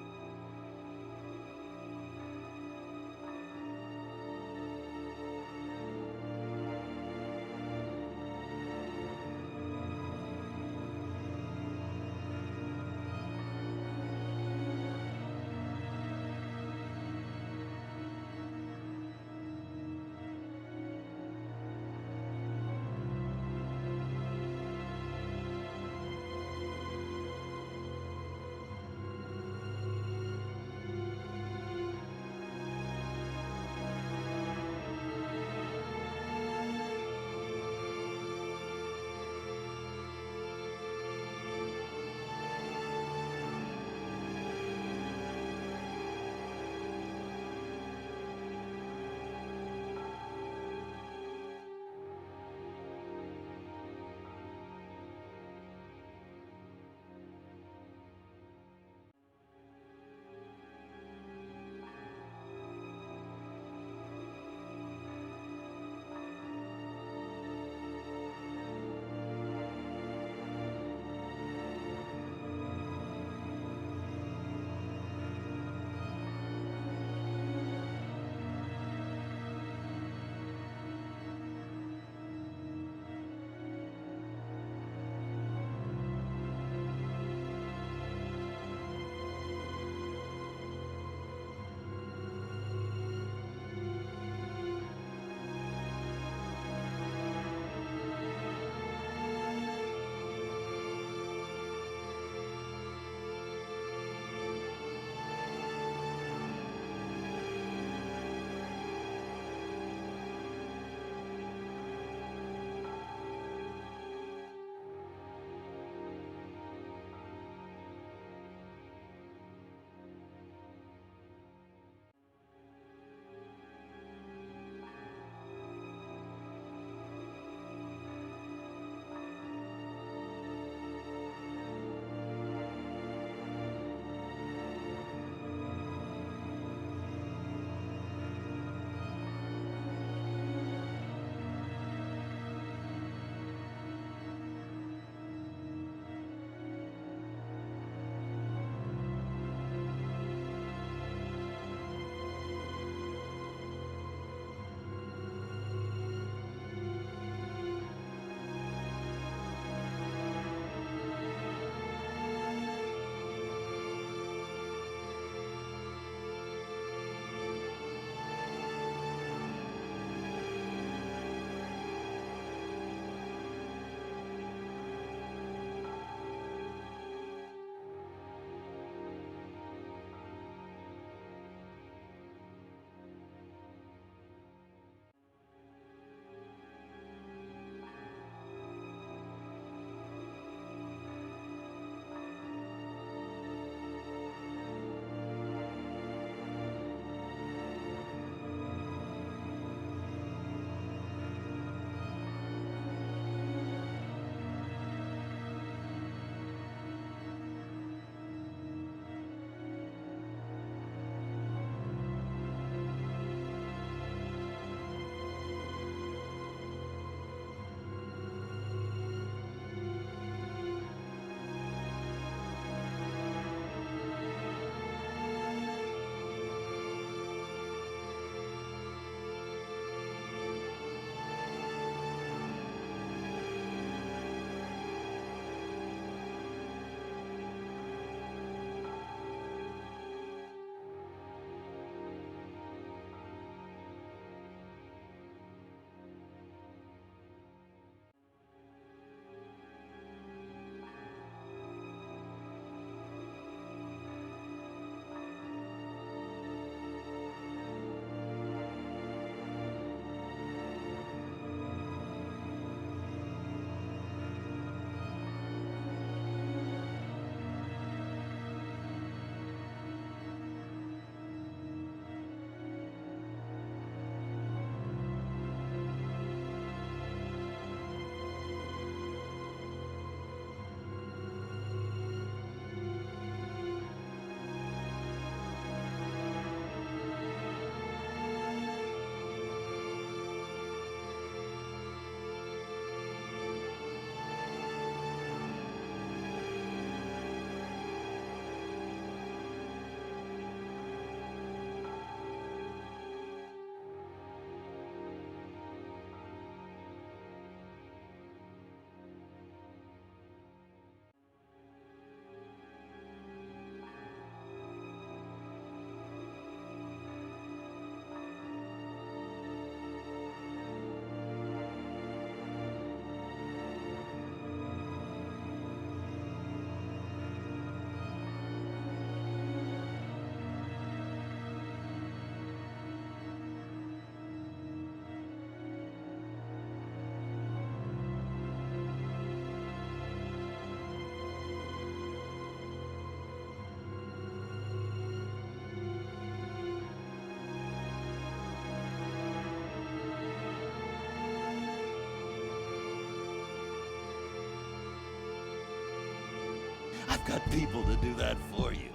S2: got people to do that for you.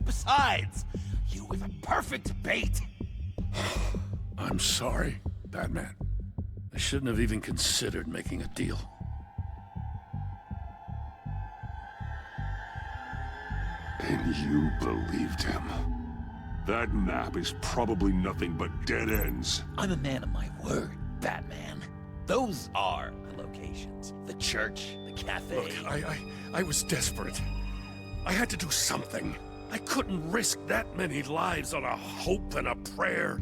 S2: Besides, you were the perfect bait.
S21: I'm sorry, Batman. I shouldn't have even considered making a deal.
S5: And you believed him. That map is probably nothing but dead ends.
S2: I'm a man of my word, Batman. Those are the locations. The church, the cafe.
S21: Look, I was desperate. I had to do something. I couldn't risk that many lives on a hope and a prayer.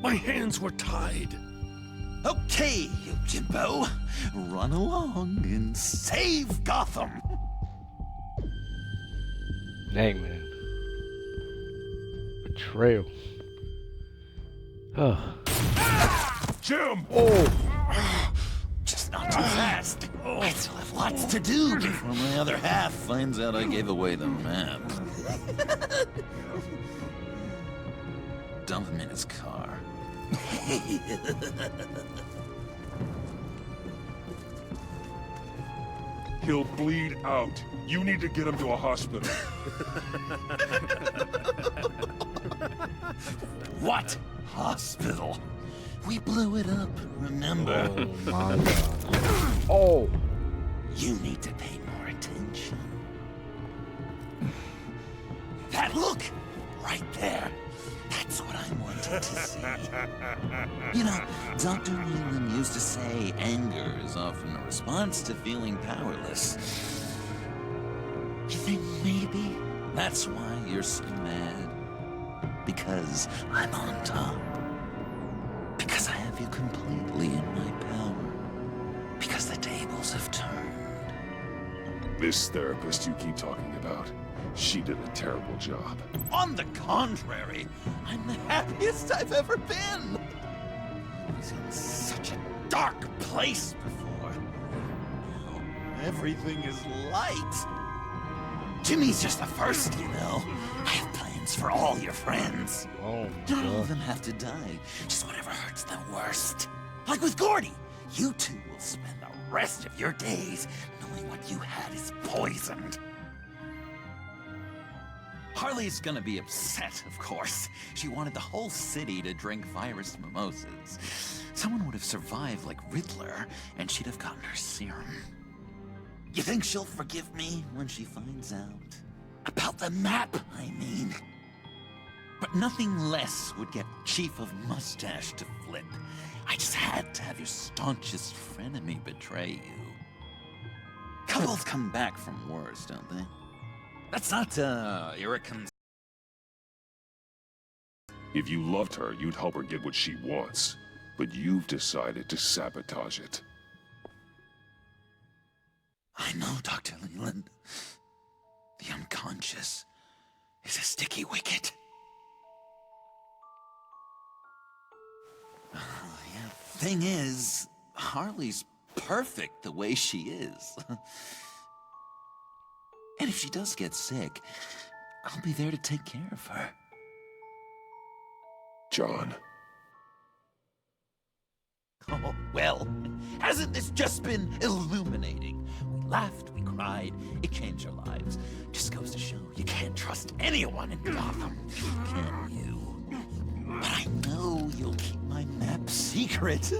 S21: My hands were tied.
S2: Okay, you Jimbo. Run along and save Gotham.
S1: Dang, man. Betrayal. Oh.
S14: Jim!
S2: Oh! Just not too fast. I still have lots to do before my other half finds out I gave away the map. Dump him in his car.
S14: He'll bleed out. You need to get him to a hospital.
S2: What? Hospital? We blew it up, remember?
S1: Oh my god. Oh!
S2: You need to pay more attention. That look! Right there. That's what I wanted to see. You know, Dr. Leland used to say anger is often a response to feeling powerless. You think maybe that's why you're so mad? Because I'm on top. Because I have you completely in my power. Because the tables have turned.
S14: This therapist you keep talking about, she did a terrible job.
S2: On the contrary, I'm the happiest I've ever been. I was in such a dark place before. Now everything is light. Jimmy's just the first, you know. I have plans for all your friends.
S1: Oh,
S2: not all of them have to die. Just whatever hurts them worst. Like with Gordy. You two will spend the rest of your days knowing what you had is poisoned. Harley's gonna be upset, of course. She wanted the whole city to drink virus mimosas. Someone would have survived like Riddler, and she'd have gotten her serum. You think she'll forgive me when she finds out? About the map, I mean. But nothing less would get Chief of Mustache to flip. I just had to have your staunchest frenemy betray you. Couples come back from wars, don't they? That's not, irrecon...
S14: If you loved her, you'd help her get what she wants. But you've decided to sabotage it.
S2: I know, Dr. Leland. The unconscious is a sticky wicket. Thing is, Harley's perfect the way she is. And if she does get sick, I'll be there to take care of her.
S14: John.
S2: Oh, well, hasn't this just been illuminating? We laughed, we cried, it changed our lives. Just goes to show you can't trust anyone in Gotham, can you? But I know you'll keep my map secret.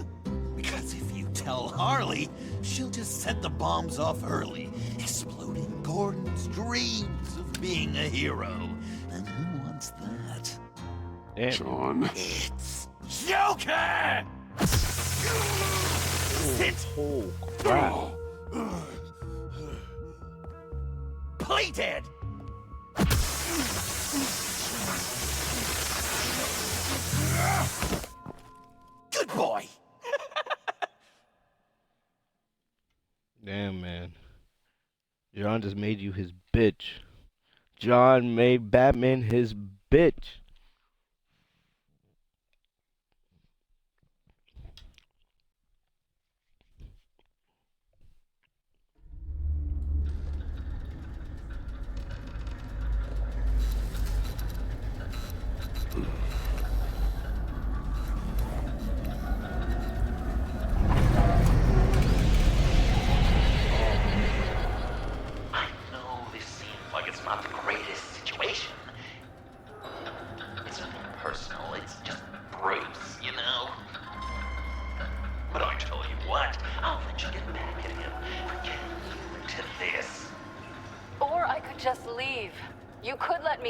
S2: Because if you tell Harley, she'll just set the bombs off early, exploding Gordon's dreams of being a hero. And who wants that?
S1: Damn.
S14: John.
S2: It's Joker! Sit!
S1: Oh, crap.
S2: Play dead! Good boy!
S1: Damn, man. John just made you his bitch. John made Batman his bitch.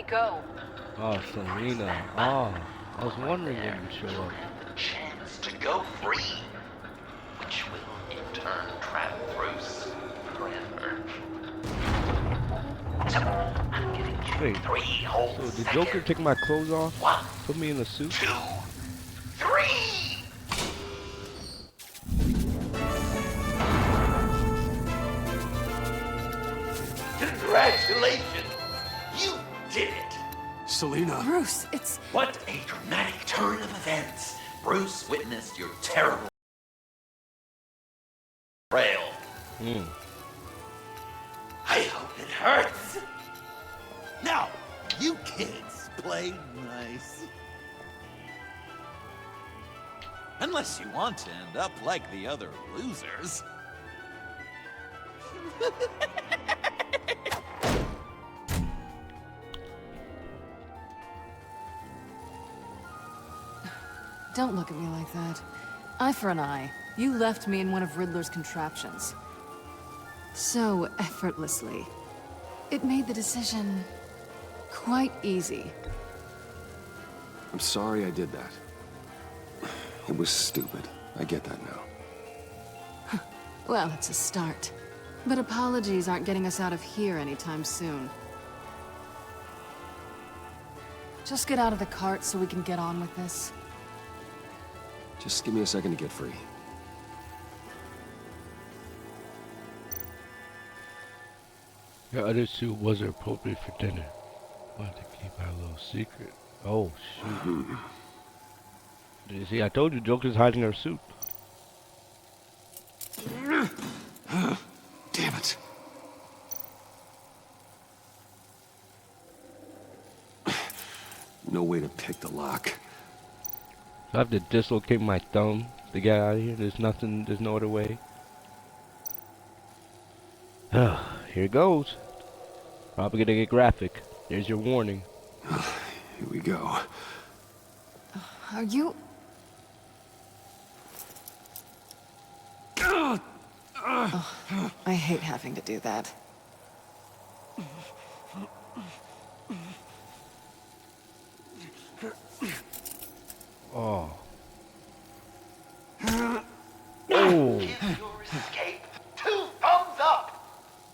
S18: go.
S1: Oh, Selena. Oh, I was wondering when you'd show up.
S2: The chance to go free, which will in turn trap Bruce forever. So, I'm giving you
S1: Wait,
S2: 3 whole
S1: so did
S2: seconds.
S1: Joker take my clothes off?
S2: 1,
S1: Put me in a suit?
S2: 2, 3! Congratulations! You did it!
S9: Selena.
S12: Bruce, it's...
S2: What a dramatic turn of events! Bruce witnessed your terrible betrayal. I hope it hurts! Now, you kids play nice. Unless you want to end up like the other losers.
S12: Don't look at me like that. Eye for an eye. You left me in one of Riddler's contraptions. So effortlessly. It made the decision quite easy.
S9: I'm sorry I did that. It was stupid. I get that now.
S12: Well, it's a start. But apologies aren't getting us out of here anytime soon. Just get out of the cart so we can get on with this.
S9: Just give me a second to get free.
S1: Your other suit wasn't appropriate for dinner. Wanted to keep our little secret. Oh, shoot. You see, I told you Joker's hiding her suit.
S9: Damn it. No way to pick the lock.
S1: So I have to dislocate my thumb to get out of here. There's no other way. Here goes. Probably gonna get graphic. There's your warning.
S9: Here we go.
S12: Are you... Oh, I hate having to do that.
S1: Oh.
S2: Oh!
S1: Oh.
S2: Give your escape 2 thumbs up!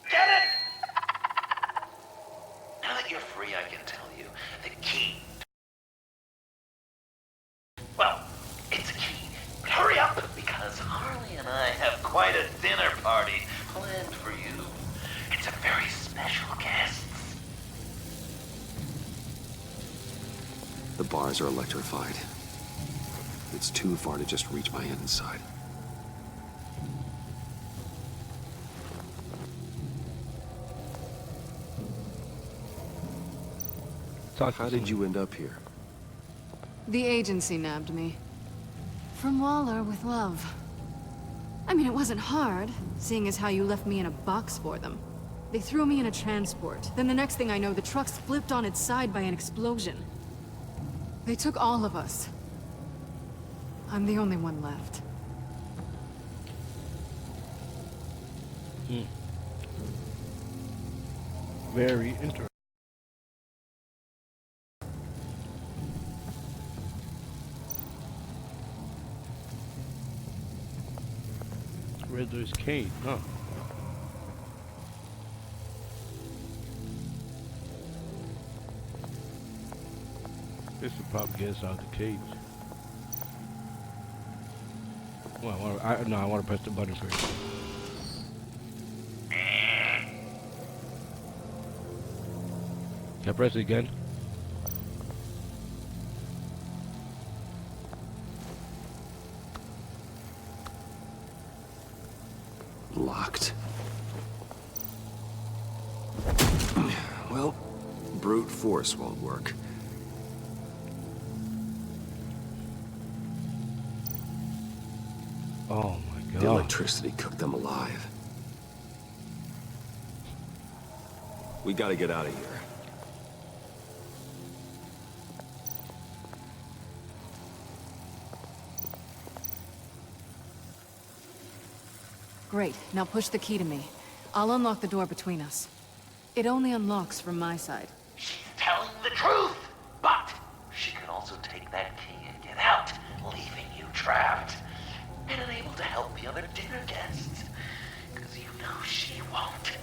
S2: Get it? Now that you're free, I can tell you the key. Well, it's a key. But hurry up, because Harley and I have quite a dinner party planned for you. It's a very special guest.
S9: The bars are electrified. It's too far to just reach my inside. How did you end up here?
S12: The agency nabbed me. From Waller with love. I mean, it wasn't hard, seeing as how you left me in a box for them. They threw me in a transport. Then the next thing I know, the truck's flipped on its side by an explosion. They took all of us. I'm the only one left.
S1: Very interesting. Riddler's cane, huh? This will probably get us out of the cage. Well, I want to press the button first. Can I press it again?
S9: Locked. Well, brute force won't work.
S1: Oh my god.
S9: The electricity cooked them alive. We gotta get out of here.
S12: Great. Now push the key to me. I'll unlock the door between us. It only unlocks from my side.
S2: She's telling the truth. But she could also take that key and get out, leaving you trapped. And unable to help the other dinner guests. Because you know she won't.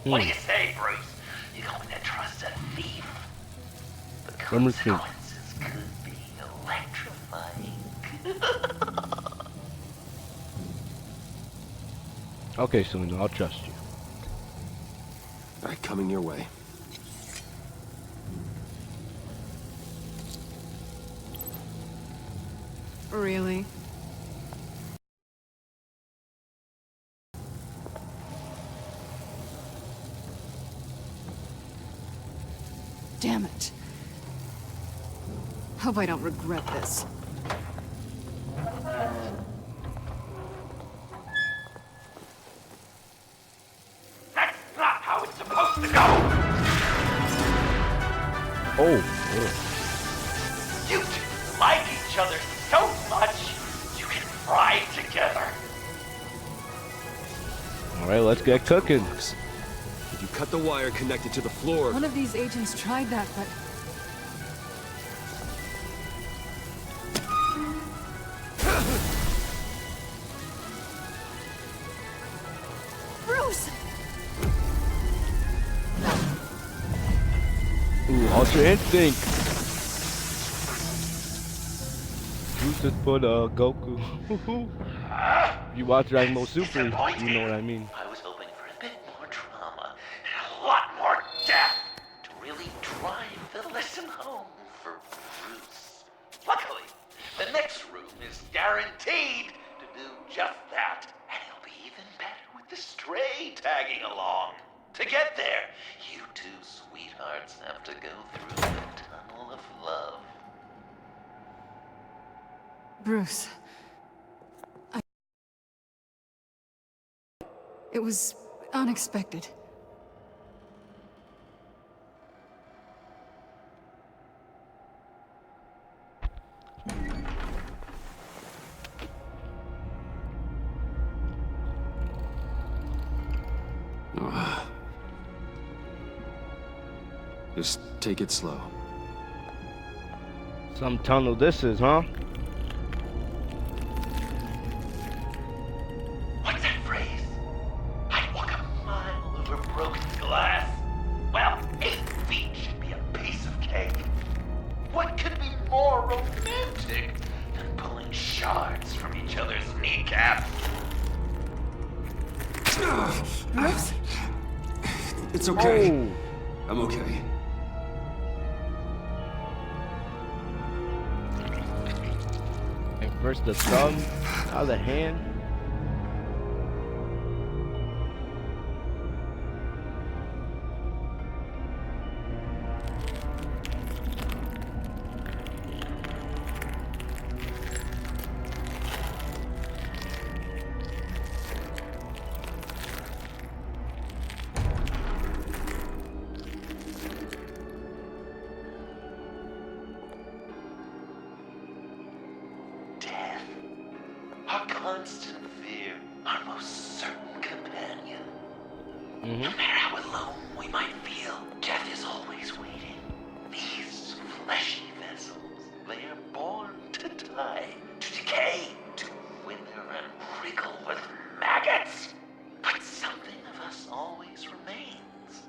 S2: What do you say, Bruce? You going to trust a thief? The consequences could be electrifying.
S1: Okay, Selena, I'll trust you.
S13: All right, coming your way.
S12: Really? Damn it. Hope I don't regret this.
S2: That's not how it's supposed to go!
S1: Oh.
S2: You two like each other so much, you can fry together.
S1: Alright, let's get cooking.
S13: If you cut the wire connected to the floor...
S12: One of these agents tried that, but...
S3: Bruce!
S1: Ooh, Ultra Instinct. Bruce just put Goku. If you watch Dragon Ball Super, you know what I mean.
S2: I was hoping for a bit more drama and a lot more death to really drive the lesson home for Bruce. Luckily, the next room is guaranteed to do just that. And it'll be even better with the stray tagging along. To get there, you two sweethearts have to go through the tunnel of love.
S12: Bruce. It was unexpected.
S13: Just take it slow.
S1: Some tunnel this is, huh?
S2: What's that phrase? I'd walk a mile over broken glass. Well, 8 feet should be a piece of cake. What could be more romantic than pulling shards from each other's kneecaps?
S12: Bruce?
S13: It's okay.
S1: Oh.
S13: I'm okay.
S1: And first the thumb, now the hand.
S2: Our constant fear, our most certain companion. No matter how alone we might feel, death is always waiting. These fleshy vessels, they are born to die, to decay, to wither and wriggle with maggots. But something of us always remains.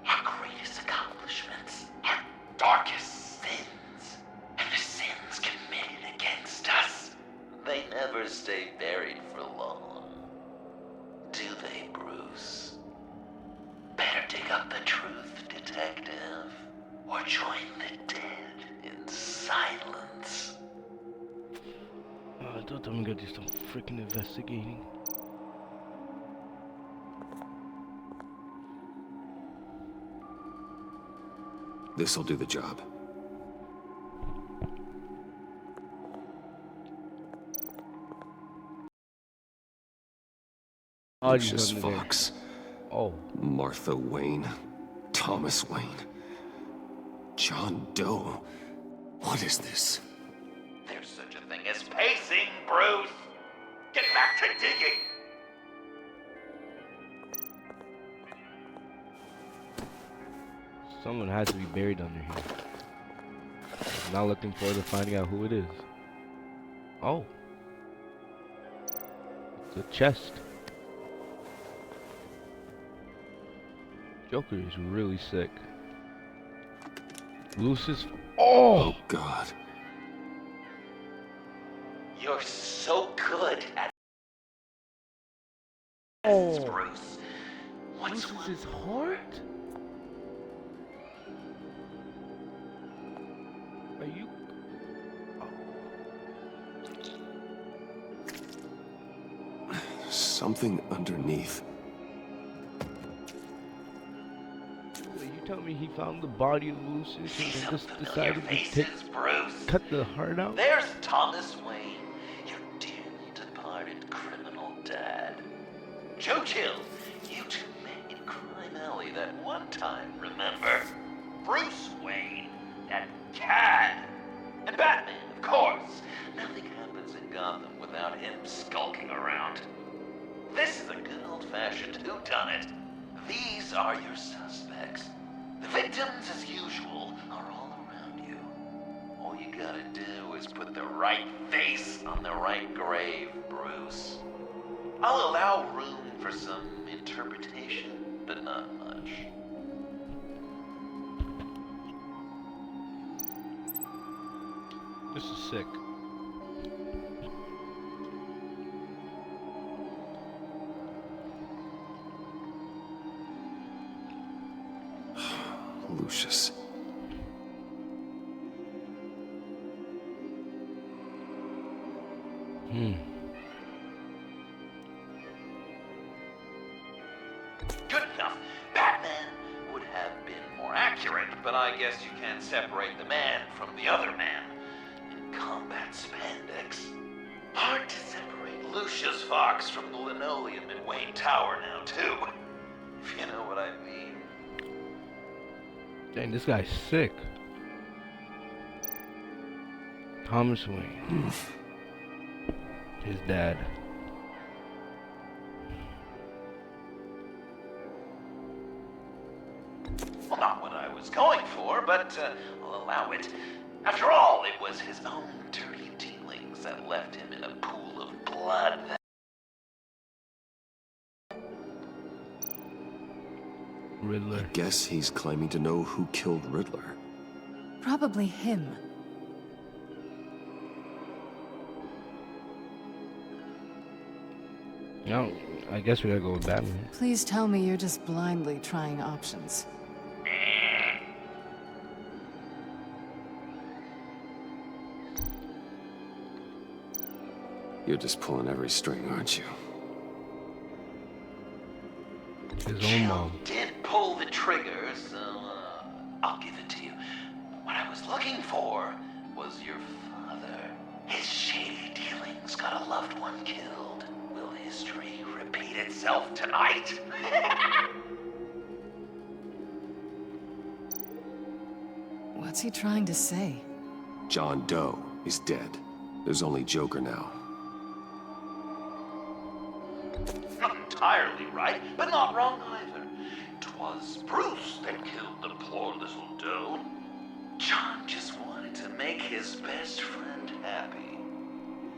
S2: Our greatest accomplishments, our darkest sins, and the sins committed against us. They never stay buried for long. Do they, Bruce? Better dig up the truth, detective, or join the dead in silence.
S1: I thought I'm gonna do some freaking investigating.
S13: This'll do the job. Lucius Fox.
S1: Oh.
S13: Martha Wayne. Thomas Wayne. John Doe. What is this?
S2: There's such a thing as pacing, Bruce. Get back to digging.
S1: Someone has to be buried under here. I'm not looking forward to finding out who it is. Oh. It's a chest. Joker is really sick. Lucius. Oh
S13: God.
S2: You're so good at
S1: Oh.
S2: Bruce. What's
S1: his heart? Are you?
S13: Something underneath.
S1: Wait, you tell me he found the body of Lucius and then just decided to
S2: Bruce.
S1: cut the heart out?
S2: There's Thomas Wayne, your dearly departed criminal dad. Joe killed. You two met in Crime Alley that one time, remember? Bruce Wayne, that cad. And Batman, of course. Nothing happens in Gotham without him skulking around. This is a good old-fashioned whodunit. These are your suspects. The victims, as usual, are all around you. All you gotta do is put the right face on the right grave, Bruce. I'll allow room for some interpretation, but not much.
S1: This is sick.
S13: Lucius.
S2: Good enough. Batman would have been more accurate, but I guess you can't separate the man from the other man. In combat spandex. Hard to separate Lucius Fox from the linoleum in Wayne Tower now, too. If you know what I mean.
S1: Dang, this guy's sick. Thomas Wayne. His dad.
S2: Well, not what I was going for, but I'll allow it. After all, it was his own dirty dealings that left him in a pool of blood.
S1: Riddler.
S13: I guess he's claiming to know who killed Riddler.
S12: Probably him.
S1: No, I guess we gotta go with Batman.
S12: Please tell me you're just blindly trying options.
S13: You're just pulling every string, aren't you?
S1: His own mom.
S2: Did pull the trigger, so I'll give it to you. What I was looking for was your father. His shady dealings got a loved one killed. Will history repeat itself tonight?
S12: What's he trying to say?
S13: John Doe is dead. There's only Joker now.
S2: Not entirely right, but not wrong either. 'Twas Bruce that killed the poor little Doe. John just wanted to make his best friend happy.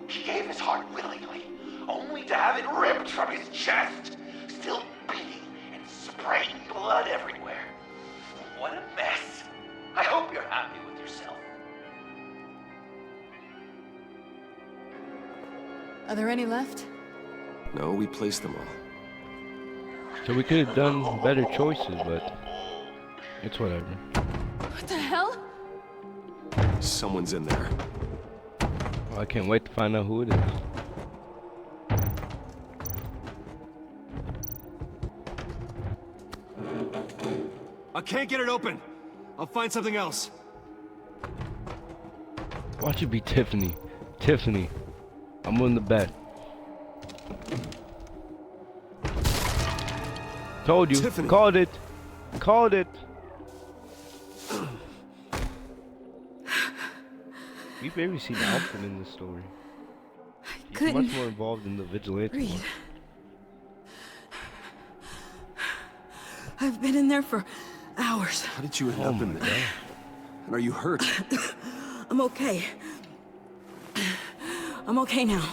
S2: He gave his heart willingly, only to have it ripped from his chest, still beating and spraying blood everywhere. What a mess. I hope you're happy with yourself.
S12: Are there any left?
S13: No, we placed them all.
S1: So we could have done better choices, but it's whatever.
S12: What the hell?
S13: Someone's in there.
S1: Well, I can't wait to find out who it is.
S9: I can't get it open. I'll find something else.
S1: Watch it be Tiffany. Tiffany. I'm willing to bet. Told you.
S13: Tiffany.
S1: Called it. Called it. We barely seen Alfred in this story. He's
S16: couldn't
S1: much more involved in the vigilante
S16: breathe.
S1: one.
S16: I've been in there for Hours.
S9: How did you end up in there? And are you hurt?
S16: I'm okay. I'm okay now.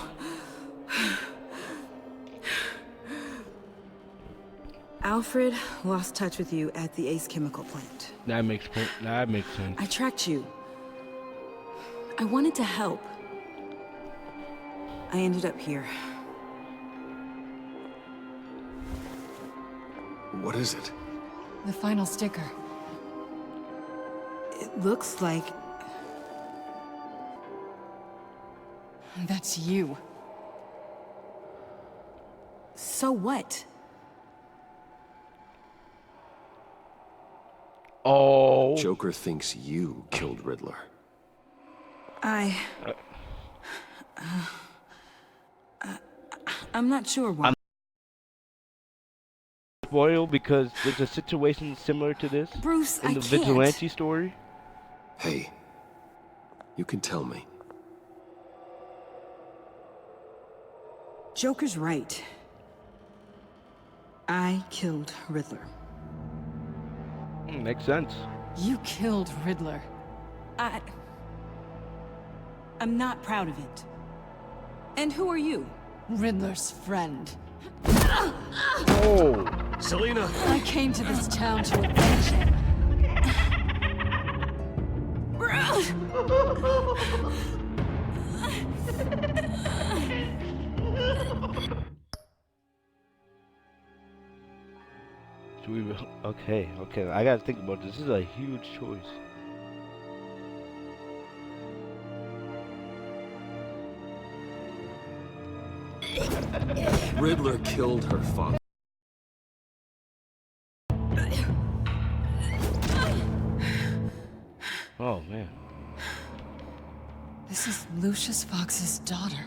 S16: Alfred lost touch with you at the Ace Chemical plant.
S1: That makes sense.
S16: I tracked you. I wanted to help. I ended up here.
S9: What is it?
S12: The final sticker.
S16: It looks like...
S12: That's you.
S16: So what?
S1: Oh.
S9: Joker thinks you killed Riddler.
S16: I'm not sure why.
S1: Spoil because there's a situation similar to this
S16: Bruce,
S1: in the
S16: I can't.
S1: vigilante story.
S9: Hey, you can tell me.
S16: Joker's right. I killed Riddler.
S1: Makes sense.
S12: You killed Riddler.
S16: I'm not proud of it. And who are you?
S12: Riddler's friend.
S1: Oh!
S9: Selina!
S12: I came to this town to avenge him.
S1: Okay, I gotta think about this. This is a huge choice.
S9: Riddler killed her father.
S1: Oh, man.
S12: This is Lucius Fox's daughter.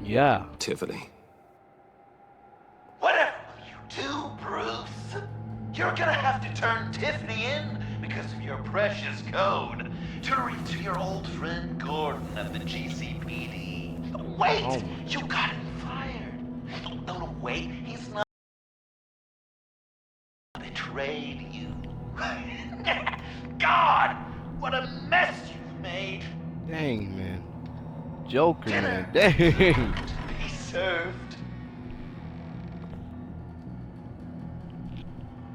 S1: Yeah.
S9: Tiffany.
S2: Whatever you do, Bruce, you're gonna have to turn Tiffany in because of your precious code to reach your old friend Gordon at the GCPD. Wait, you got him fired. No, wait, he's not betrayed you. God, what a mess you've made.
S1: Dang, man. Joker,
S2: Dinner
S1: man. Dang.
S2: be served.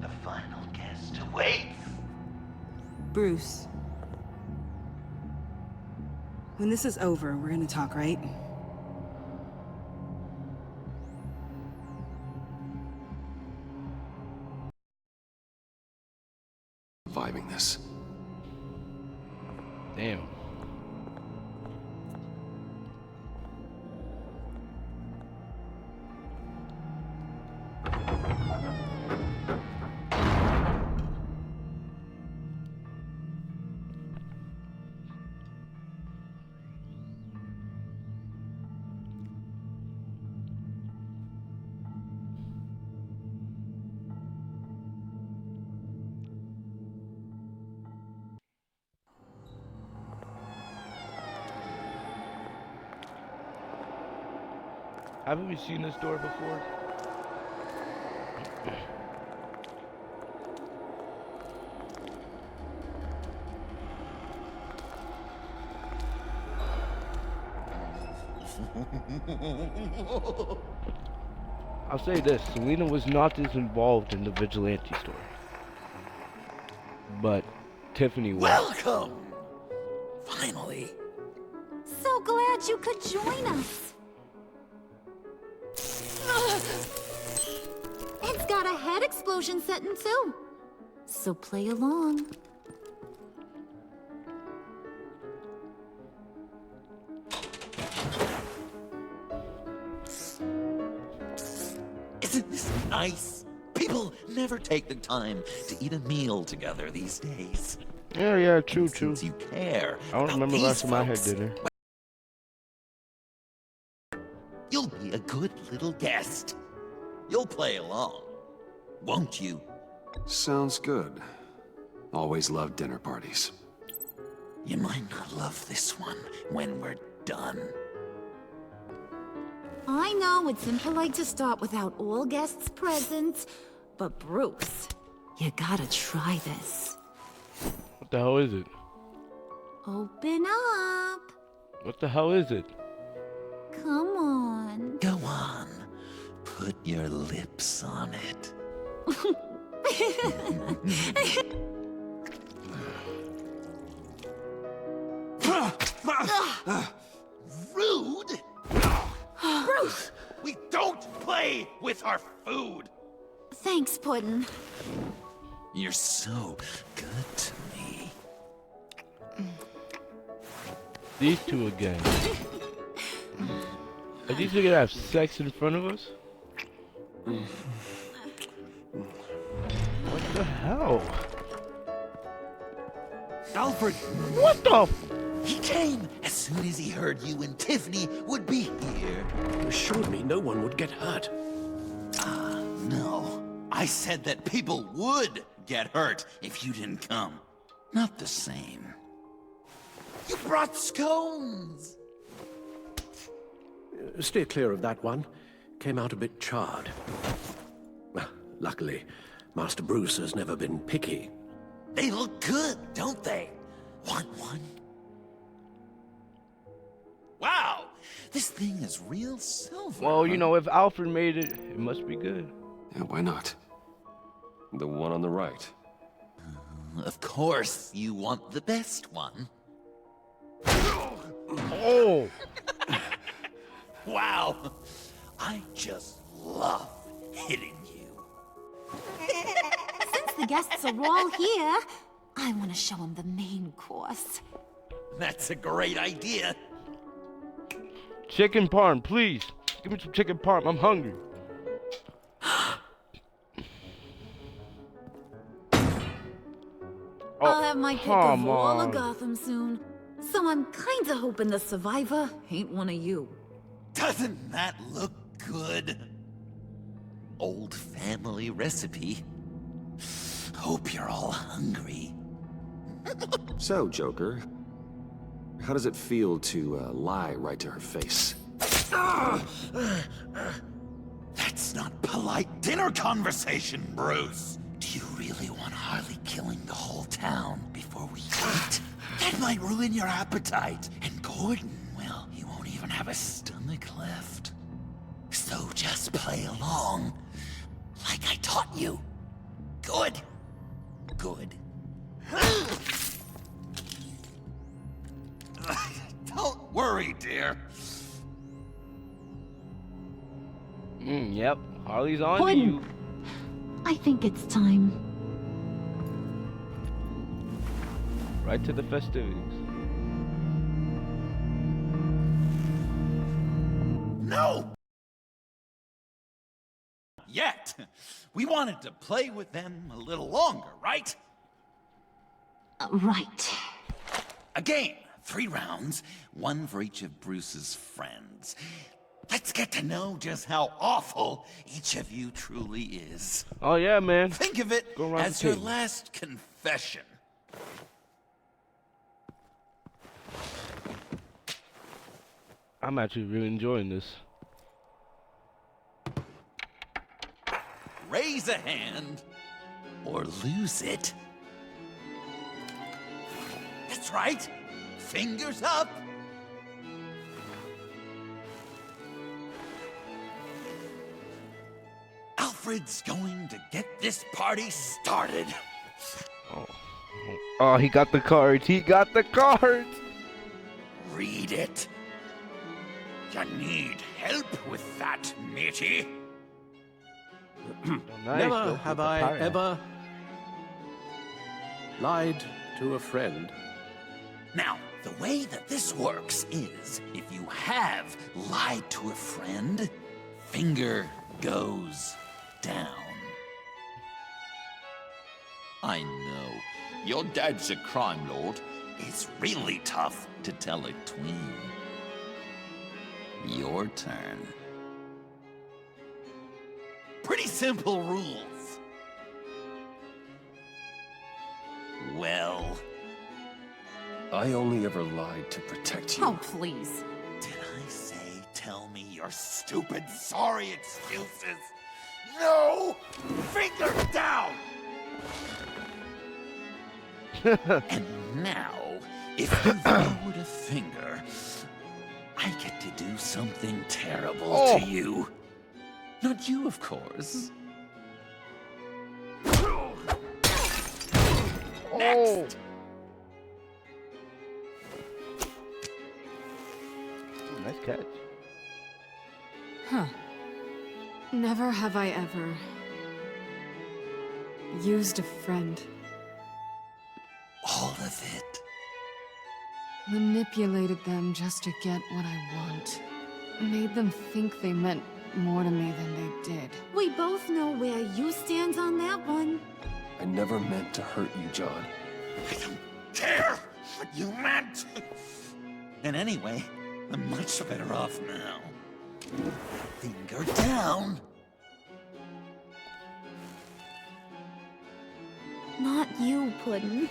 S2: The final guest awaits.
S16: Bruce. When this is over, we're gonna talk, right?
S9: Surviving this.
S1: Damn. Haven't we seen this door before? I'll say this, Selina was not as involved in the vigilante story. But Tiffany was.
S2: Welcome! Finally.
S3: So glad you could join us. It's got a head explosion setting too. So play along.
S2: Isn't this nice? People never take the time to eat a meal together these days.
S1: Yeah, true.
S2: Since you care.
S1: I don't remember last time I had
S2: folks,
S1: dinner.
S2: You'll be a good little guest. You'll play along, won't you?
S9: Sounds good. Always loved dinner parties.
S2: You might not love this one when we're done.
S3: I know it's impolite to start without all guests present, but Bruce, You gotta try this.
S1: What the hell is it?
S3: Open up.
S1: What the hell is it?
S3: Come on.
S2: Go on. Put your lips on it. Rude!
S3: Bruce!
S2: We don't play with our food!
S3: Thanks, Puddin'.
S2: You're so good to me.
S1: These two again. Are these two gonna have sex in front of us? What the hell?
S2: Alfred!
S1: What the?
S2: He came as soon as he heard you and Tiffany would be here.
S13: You assured me no one would get hurt.
S2: No. I said that people would get hurt if you didn't come. Not the same. You brought scones!
S13: Steer clear of that one. Came out a bit charred. Well, luckily, Master Bruce has never been picky.
S2: They look good, don't they? Want one? Wow! This thing is real silver.
S1: Well, you know, if Alfred made it, it must be good.
S9: Yeah, why not? The one on the right.
S2: Of course, you want the best one.
S1: Oh!
S2: Wow! I just love hitting you.
S3: Since the guests are all here, I want to show them the main course.
S2: That's a great idea.
S1: Chicken parm, please. Give me some chicken parm. I'm hungry.
S3: I'll have my pick of
S1: come
S3: all of
S1: on.
S3: Gotham soon. So I'm kinda hoping the survivor ain't one of you.
S2: Doesn't that look good? Old family recipe. Hope you're all hungry.
S9: So, Joker, how does it feel to lie right to her face?
S2: That's not polite dinner conversation, Bruce. Do you really want Harley killing the whole town before we eat? That might ruin your appetite. And Gordon, well, he won't even have a stomach left. So just play along, like I taught you. Good. Good. Don't worry, dear.
S1: Yep. Harley's on
S3: Puddin'.
S1: you.
S3: I think it's time.
S1: Right to the festivities.
S2: No! Yet. We wanted to play with them a little longer, right?
S3: Right.
S2: A game. 3 rounds, 1 for each of Bruce's friends. Let's get to know just how awful each of you truly is.
S1: Oh yeah, man.
S2: Think of it
S1: Go around
S2: as
S1: the
S2: your
S1: table.
S2: last confession.
S1: I'm actually really enjoying this.
S2: Raise a hand or lose it. That's right. Fingers up. Alfred's going to get this party started.
S1: Oh, he got the cards. He got the cards.
S2: Read it. You need help with that, matey.
S1: Nice,
S13: Never
S1: go
S13: have
S1: with the
S13: I
S1: pirate.
S13: ever lied to a friend.
S2: Now, the way that this works is, if you have lied to a friend, finger goes down. I know, your dad's a crime lord. It's really tough to tell a tween. Your turn. Pretty simple rules. Well,
S9: I only ever lied to protect you.
S3: Oh, please.
S2: did I say tell me your stupid sorry excuses? No! Finger down! And now, if you lowered a finger, I get to do something terrible to you. Not you, of course. Next!
S1: Ooh, nice catch.
S12: Huh. Never have I ever used a friend.
S2: All of it.
S12: Manipulated them just to get what I want. Made them think they meant more to me than they did.
S3: We both know where you stand on that one.
S13: I never meant to hurt you, John.
S2: I don't care what you meant! And anyway, I'm much better off now. Finger down.
S3: Not you, Puddin'.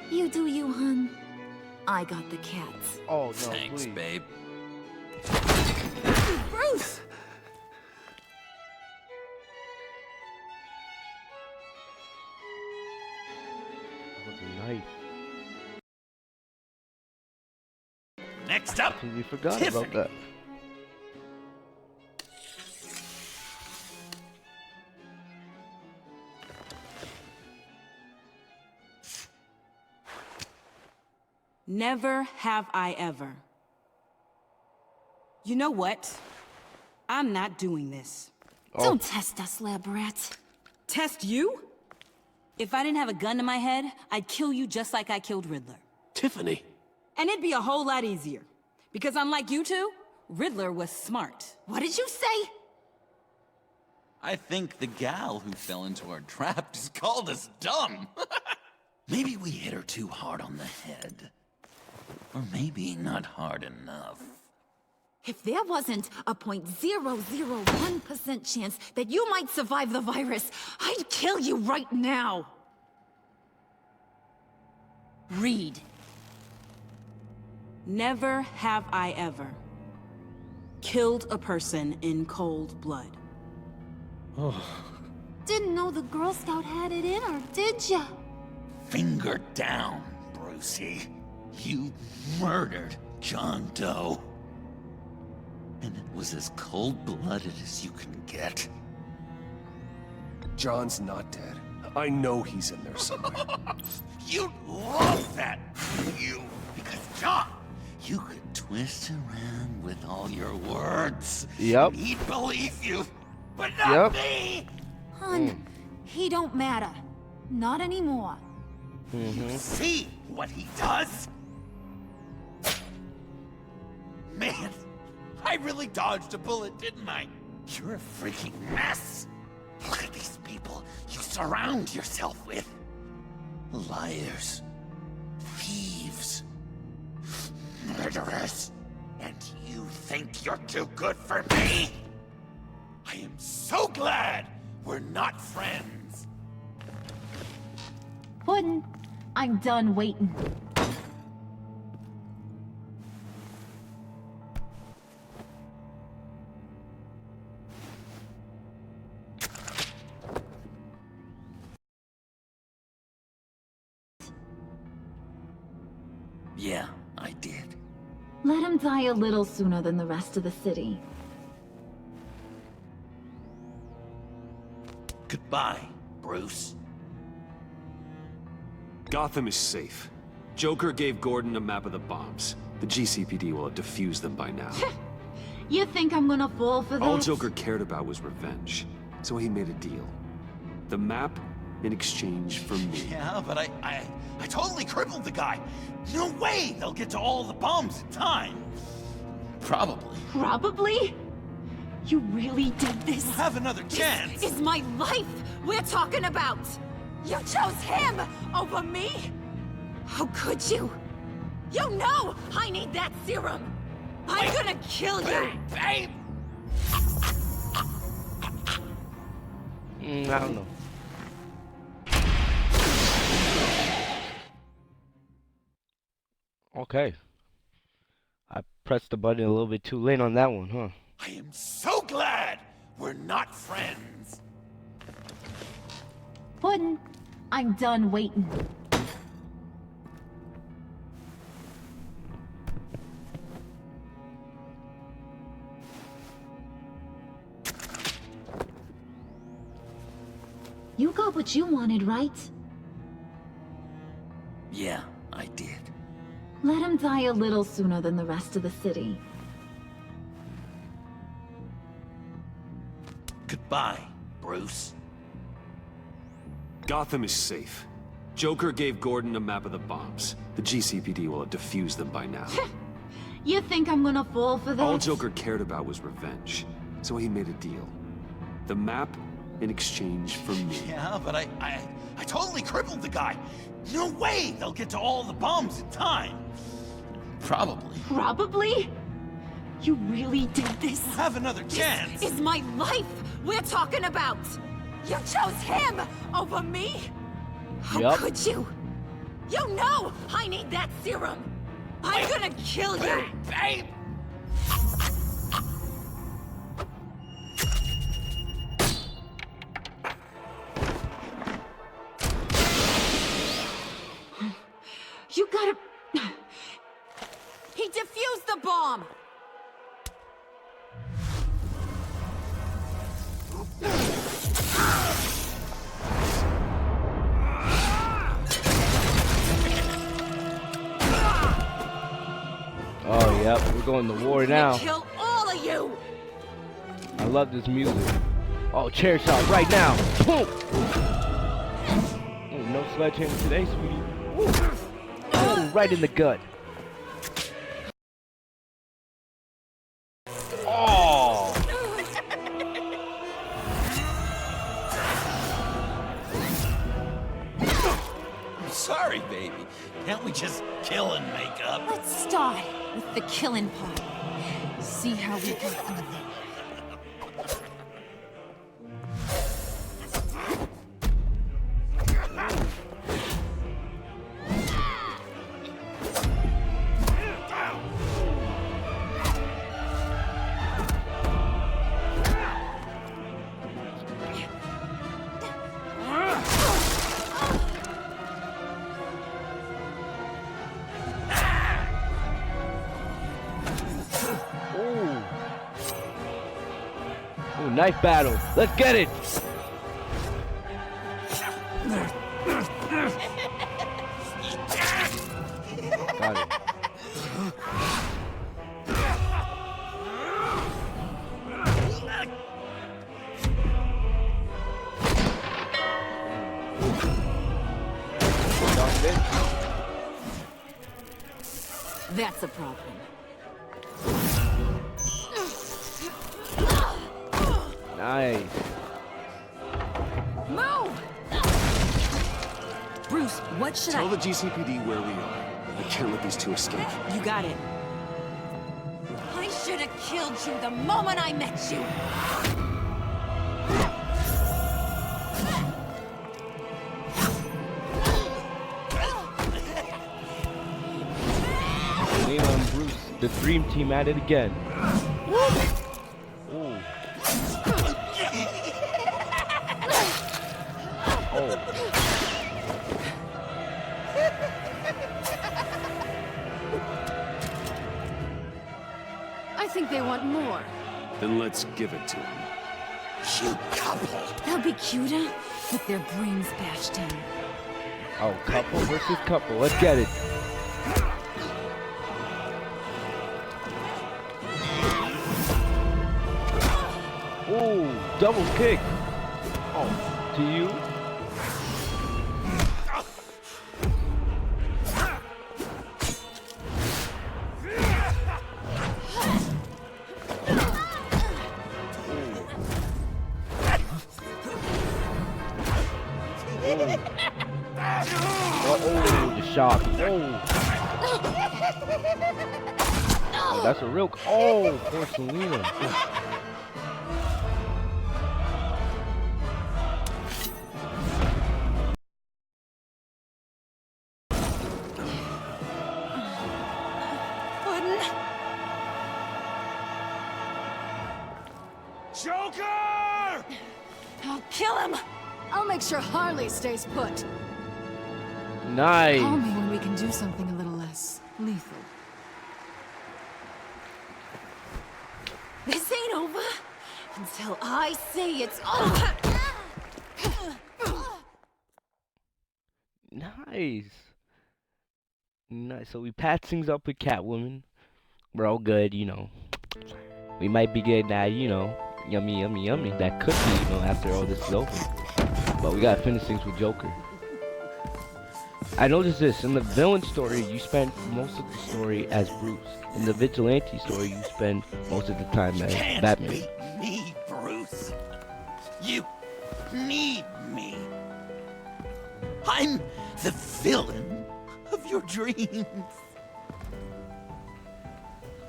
S3: You do you, hun. I got the cats.
S1: Oh, no,
S2: Thanks,
S1: please.
S2: babe.
S3: Bruce!
S1: With a knife.
S2: Next up,
S1: We forgot
S2: Tiffany.
S1: about that.
S16: Never have I ever. You know what? I'm not doing this.
S3: Don't test us, lab rat.
S16: Test you? If I didn't have a gun to my head, I'd kill you just like I killed Riddler.
S13: Tiffany.
S16: And it'd be a whole lot easier. Because unlike you two, Riddler was smart.
S3: What did you say?
S2: I think the gal who fell into our trap just called us dumb. Maybe we hit her too hard on the head. Or maybe not hard enough.
S3: If there wasn't a 0.001% chance that you might survive the virus, I'd kill you right now.
S16: Read. Never have I ever killed a person in cold blood.
S3: Didn't know the Girl Scout had it in her, did ya?
S2: Finger down, Brucey. You murdered John Doe. And it was as cold-blooded as you can get.
S13: John's not dead. I know he's in there somewhere.
S2: You'd love that, you. Because John, you could twist around with all your words.
S1: Yep.
S2: And he'd believe you. But not me!
S3: Hun, he don't matter. Not anymore.
S2: You see what he does? Man, I really dodged a bullet, didn't I? You're a freaking mess. Look at these people you surround yourself with. Liars. Thieves. Murderers. And you think you're too good for me? I am so glad we're not friends.
S3: Puddin', I'm done waiting.
S2: Yeah, I did.
S3: Let him die a little sooner than the rest of the city.
S2: Goodbye, Bruce.
S9: Gotham is safe. Joker gave Gordon a map of the bombs. The GCPD will have defused them by now.
S3: You think I'm gonna fall for
S9: All
S3: that?
S9: Joker cared about was revenge, so he made a deal. The map in exchange for me.
S2: Yeah, but I totally crippled the guy. No way they'll get to all the bombs in time. Probably.
S3: Probably? You really did this?
S2: We'll have another chance.
S3: This is my life we're talking about! You chose him over me? How could you? You know I need that serum! I'm gonna kill you!
S2: Babe!
S1: I don't know. Okay. I pressed the button a little bit too late on that one, huh?
S2: I am so glad we're not friends.
S3: Puddin', I'm done waiting. You got what you wanted, right?
S6: Yeah, I did.
S3: Let him die a little sooner than the rest of the city.
S6: Goodbye, Bruce.
S9: Gotham is safe. Joker gave Gordon a map of the bombs. The GCPD will have defused them by now.
S3: You think I'm gonna fall for that?
S9: All Joker cared about was revenge, so he made a deal. The map in exchange for me.
S6: Yeah, but I totally crippled the guy. No way they'll get to all the bombs in time. Probably.
S3: Probably? You really did this?
S6: We'll have another chance.
S3: This is my life we're talking about. You chose him over me? How could you? You know I need that serum. I'm gonna kill you.
S6: Babe!
S3: You gotta... He defused the bomb!
S1: Oh, yep, we're going to war now.
S3: Kill all of you!
S1: I love this music. Oh, chair shot right now. Boom! Oh, no sledgehammer today, sweetie. Oh, right in the gut. Oh!
S6: I'm sorry, baby. Can't we just kill and make up?
S3: Let's start with the killing part. See how we go through there.
S1: Ooh, knife battle. Let's get it. Got it.
S3: That's a problem.
S1: Nice.
S3: Move!
S4: Bruce, what should
S9: Tell the GCPD where we are. I can't let these two escape.
S4: You got it.
S3: I should have killed you the moment I met you.
S1: Layla and Bruce, the dream team at it again. Ooh. Oh.
S3: I think they want more.
S9: Then let's give it to them.
S6: You couple.
S3: They'll be cuter with their brains bashed in.
S1: Oh, couple versus couple. Let's get it. Ooh, double kick. Oh, to you. Oh, the shot. Oh. Oh, that's a real. Oh, poor Selena.
S6: Joker!
S3: I'll kill him!
S12: I'll make sure Harley stays put.
S1: Nice.
S12: Call me when we can do something a little less lethal.
S3: This ain't over until I say it's over.
S1: Nice. Nice. So we patch things up with Catwoman. We're all good, you know. We might be getting that, you know, yummy, that cookie, you know, after all this is over. But we gotta finish things with Joker. I noticed this, in the villain story, you spend most of the story as Bruce. In the vigilante story, you spend most of the time as Batman.
S2: Beat me, Bruce. You need me. I'm the villain of your dreams.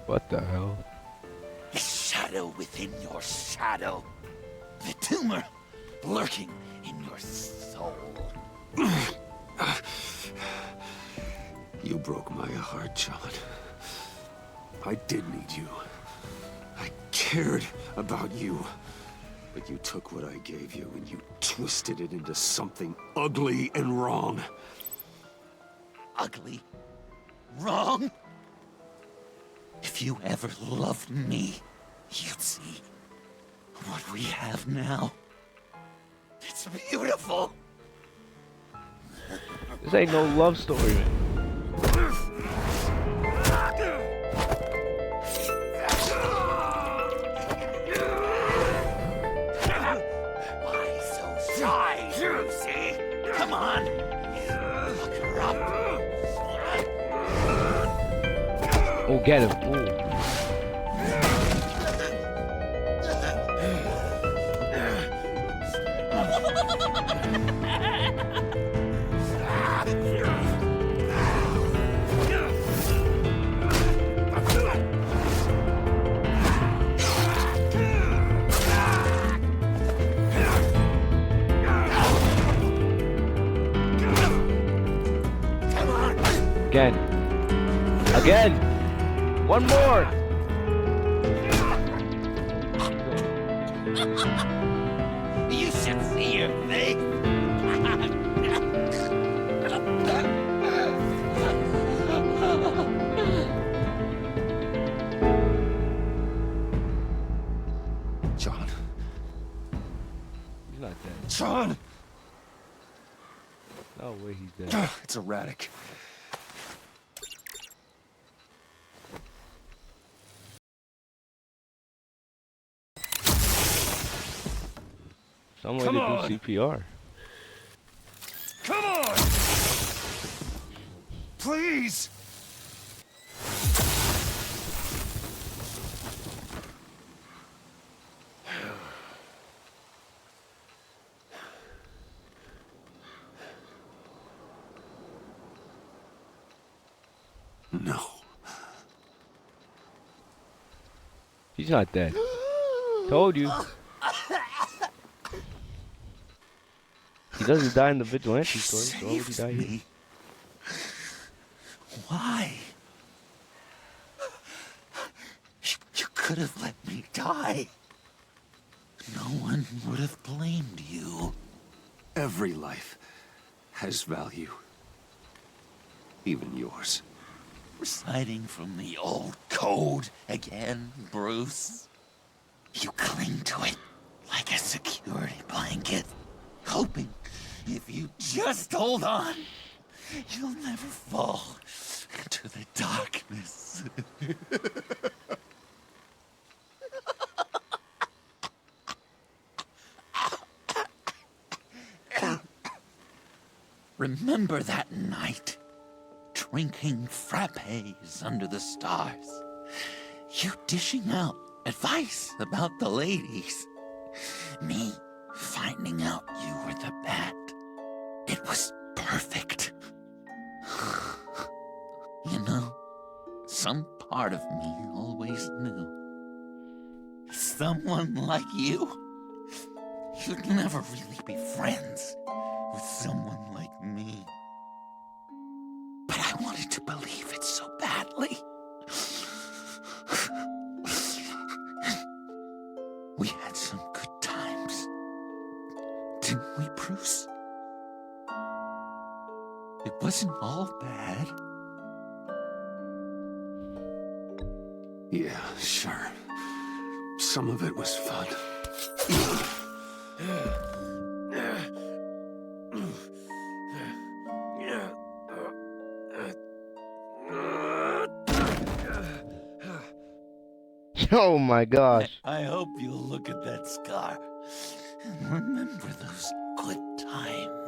S1: What the hell?
S2: The shadow within your shadow. The tumor lurking in your soul.
S9: You broke my heart, John. I did need you. I cared about you. But you took what I gave you and you twisted it into something ugly and wrong.
S2: Ugly? Wrong? If you ever loved me, you'd see what we have now. It's beautiful.
S1: This ain't no love story, man.
S2: Why so shy, Lucy? Come on. Look her up.
S1: Oh, get him. Ooh. Again. Again! One more!
S2: You should see your face.
S9: John.
S1: He's not dead.
S9: John!
S1: No way he's dead.
S9: It's erratic.
S1: Some way to do CPR.
S9: Come on! Please! No.
S1: He's not dead. Told you. He doesn't die in the vigilante story, so why would he die here?
S2: Why? You could have let me die. No one would have blamed you.
S9: Every life has value. Even yours.
S2: Reciting from the old code again, Bruce. You cling to it like a security blanket, hoping if you just hold on, you'll never fall into the darkness. Remember that night? Drinking frappes under the stars. You dishing out advice about the ladies. Me finding out you were the bat. It was perfect. You know, some part of me always knew. Someone like you, you'd never really be friends with someone like me. But I wanted to believe it so badly. We had some good times. Didn't we, Bruce?
S6: wasn't all bad.
S9: Yeah, sure. Some of it was fun.
S1: Oh my gosh.
S6: I hope you'll look at that scar and remember those good times.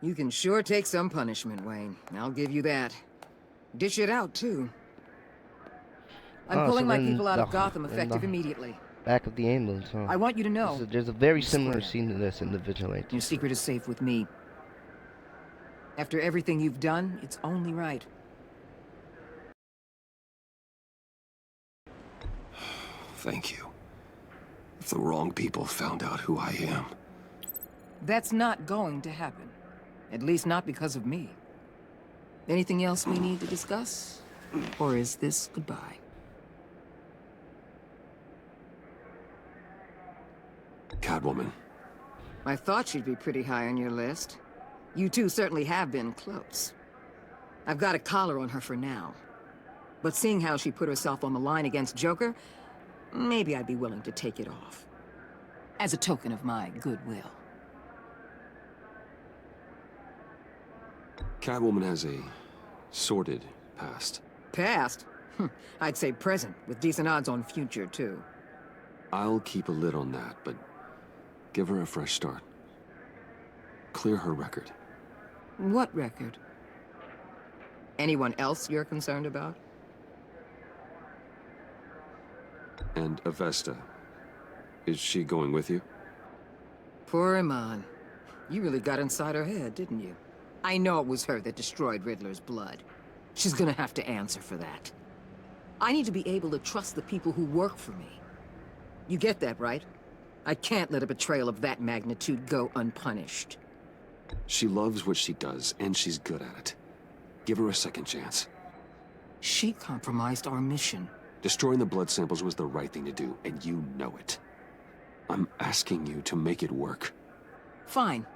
S19: You can sure take some punishment, Wayne. I'll give you that. Dish it out, too. I'm pulling
S1: so
S19: my
S1: then
S19: people out of
S1: the-
S19: Gotham
S1: in
S19: effective
S1: the
S19: immediately.
S1: Back of the ambulance, huh?
S19: I want you to know.
S1: There's a very
S19: you
S1: similar
S19: swear.
S1: scene to this in the Vigilante.
S19: Your secret is safe with me. After everything you've done, it's only right.
S9: Thank you. If the wrong people found out who I am.
S19: That's not going to happen. At least not because of me. Anything else we need to discuss? Or is this goodbye?
S9: Catwoman.
S19: I thought she'd be pretty high on your list. You two certainly have been close. I've got a collar on her for now. But seeing how she put herself on the line against Joker, maybe I'd be willing to take it off. As a token of my goodwill.
S9: Catwoman has a sordid past.
S19: Past? I'd say present, with decent odds on future, too.
S9: I'll keep a lid on that, but give her a fresh start. Clear her record.
S19: What record? Anyone else you're concerned about?
S9: And Avesta. Is she going with you?
S19: Poor Iman. You really got inside her head, didn't you? I know it was her that destroyed Riddler's blood. She's gonna have to answer for that. I need to be able to trust the people who work for me. You get that, right? I can't let a betrayal of that magnitude go unpunished.
S9: She loves what she does, and she's good at it. Give her a second chance.
S19: She compromised our mission.
S9: Destroying the blood samples was the right thing to do, and you know it. I'm asking you to make it work.
S19: Fine.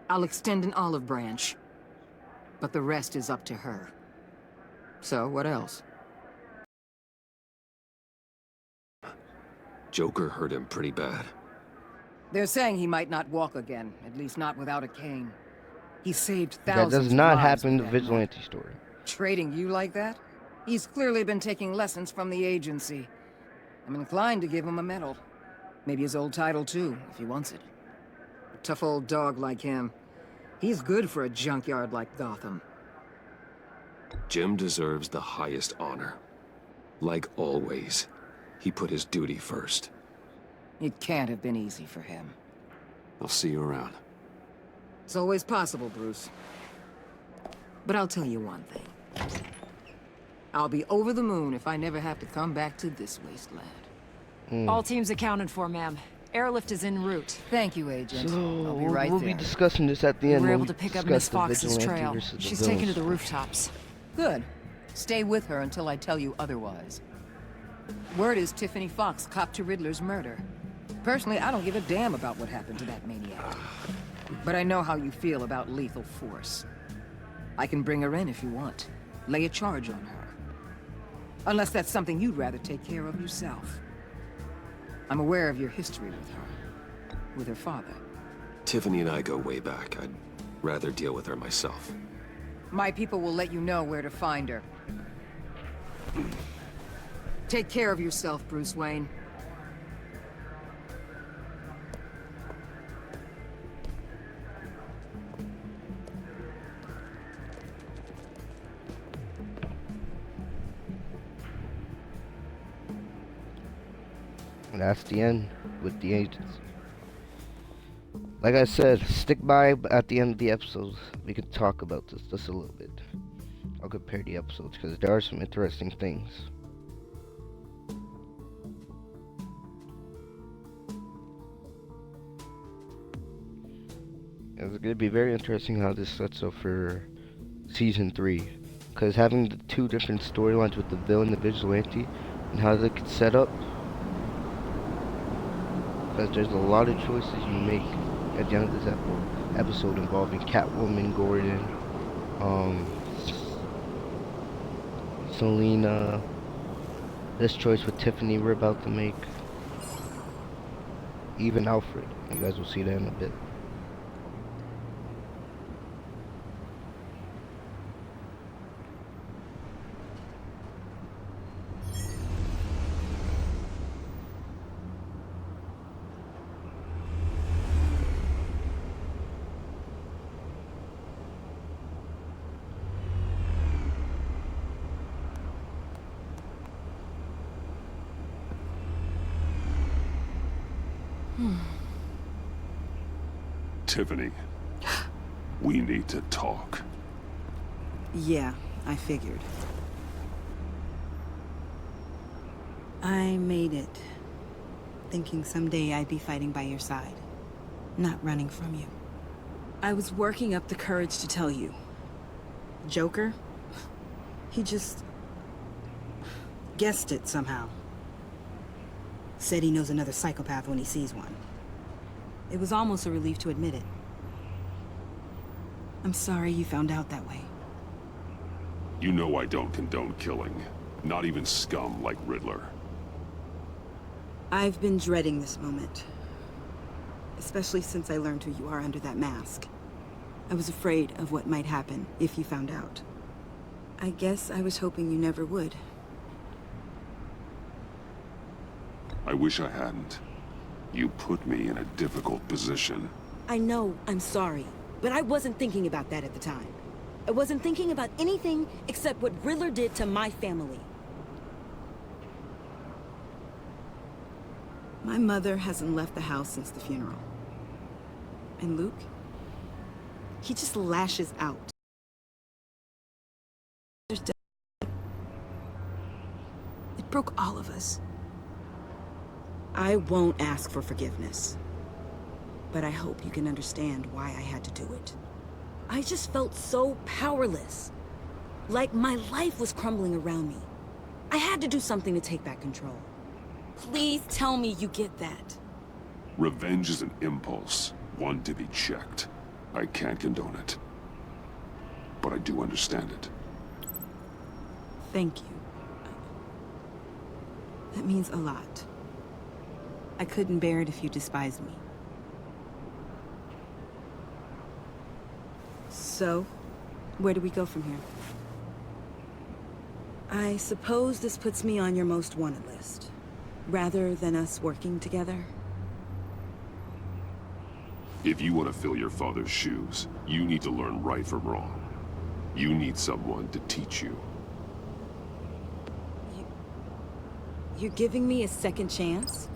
S19: I'll extend an olive branch. But the rest is up to her. So, what else?
S9: Joker hurt him pretty bad.
S19: They're saying he might not walk again, at least not without a cane. He saved
S1: That
S19: thousands
S1: does
S19: of
S1: not
S19: lives
S1: happen in the
S19: with that
S1: Vigilante story.
S19: knife. Trading you like that? He's clearly been taking lessons from the agency. I'm inclined to give him a medal. Maybe his old title too, if he wants it. A tough old dog like him. He's good for a junkyard like Gotham.
S9: Jim deserves the highest honor. Like always, he put his duty first.
S19: It can't have been easy for him.
S9: I'll see you around.
S19: It's always possible, Bruce. But I'll tell you one thing. I'll be over the moon if I never have to come back to this wasteland.
S12: All teams accounted for, ma'am. Airlift is en route.
S19: Thank you, Agent.
S1: So
S19: I'll be right
S1: we'll
S19: there.
S1: be discussing this at the end.
S12: We're
S1: when
S12: able
S1: we
S12: to pick up
S1: discuss
S12: Miss
S1: the
S12: Fox's
S1: Vigilante
S12: trail.
S1: versus the
S12: She's taken to
S1: villains.
S12: the rooftops.
S19: Good. Stay with her until I tell you otherwise. Word is Tiffany Fox copped to Riddler's murder. Personally, I don't give a damn about what happened to that maniac. But I know how you feel about lethal force. I can bring her in if you want. Lay a charge on her. Unless that's something you'd rather take care of yourself. I'm aware of your history with her. With her father.
S9: Tiffany and I go way back. I'd
S13: rather deal with her myself.
S19: My people will let you know where to find her. Take care of yourself, Bruce Wayne.
S1: And that's the end with the agents. Like I said, stick by at the end of the episodes. We can talk about this just a little bit. I'll compare the episodes because there are some interesting things. It's going to be very interesting how this sets up for Season 3. Because having the two different storylines with the villain and the vigilante and how they could set up. Because there's a lot of choices you make at the end of this episode involving Catwoman, Gordon, Selena, this choice with Tiffany we're about to make, even Alfred. You guys will see that in a bit.
S5: Tiffany, we need to talk.
S16: Yeah, I figured. I made it, thinking someday I'd be fighting by your side, not running from you. I was working up the courage to tell you. Joker? He just guessed it somehow. Said he knows another psychopath when he sees one. It was almost a relief to admit it. I'm sorry you found out that way.
S5: You know I don't condone killing. Not even scum like Riddler.
S16: I've been dreading this moment. Especially since I learned who you are under that mask. I was afraid of what might happen if you found out. I guess I was hoping you never would.
S5: I wish I hadn't. You put me in a difficult position.
S16: I know, I'm sorry. But I wasn't thinking about that at the time. I wasn't thinking about anything except what Riddler did to my family. My mother hasn't left the house since the funeral. And Luke? He just lashes out. It broke all of us. I won't ask for forgiveness. But I hope you can understand why I had to do it. I just felt so powerless. Like my life was crumbling around me. I had to do something to take back control. Please tell me you get that.
S5: Revenge is an impulse, one to be checked. I can't condone it. But I do understand it.
S16: Thank you. That means a lot. I couldn't bear it if you despised me. So, where do we go from here? I suppose this puts me on your most wanted list, rather than us working together.
S5: If you want to fill your father's shoes, you need to learn right from wrong. You need someone to teach you.
S16: You're giving me a second chance?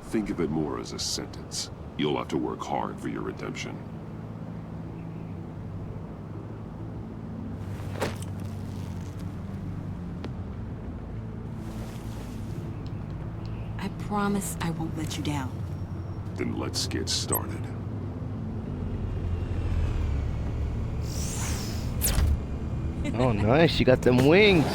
S5: Think of it more as a sentence. You'll have to work hard for your redemption.
S16: I promise I won't let you down.
S5: Then let's get started.
S1: Oh, nice. You got them wings.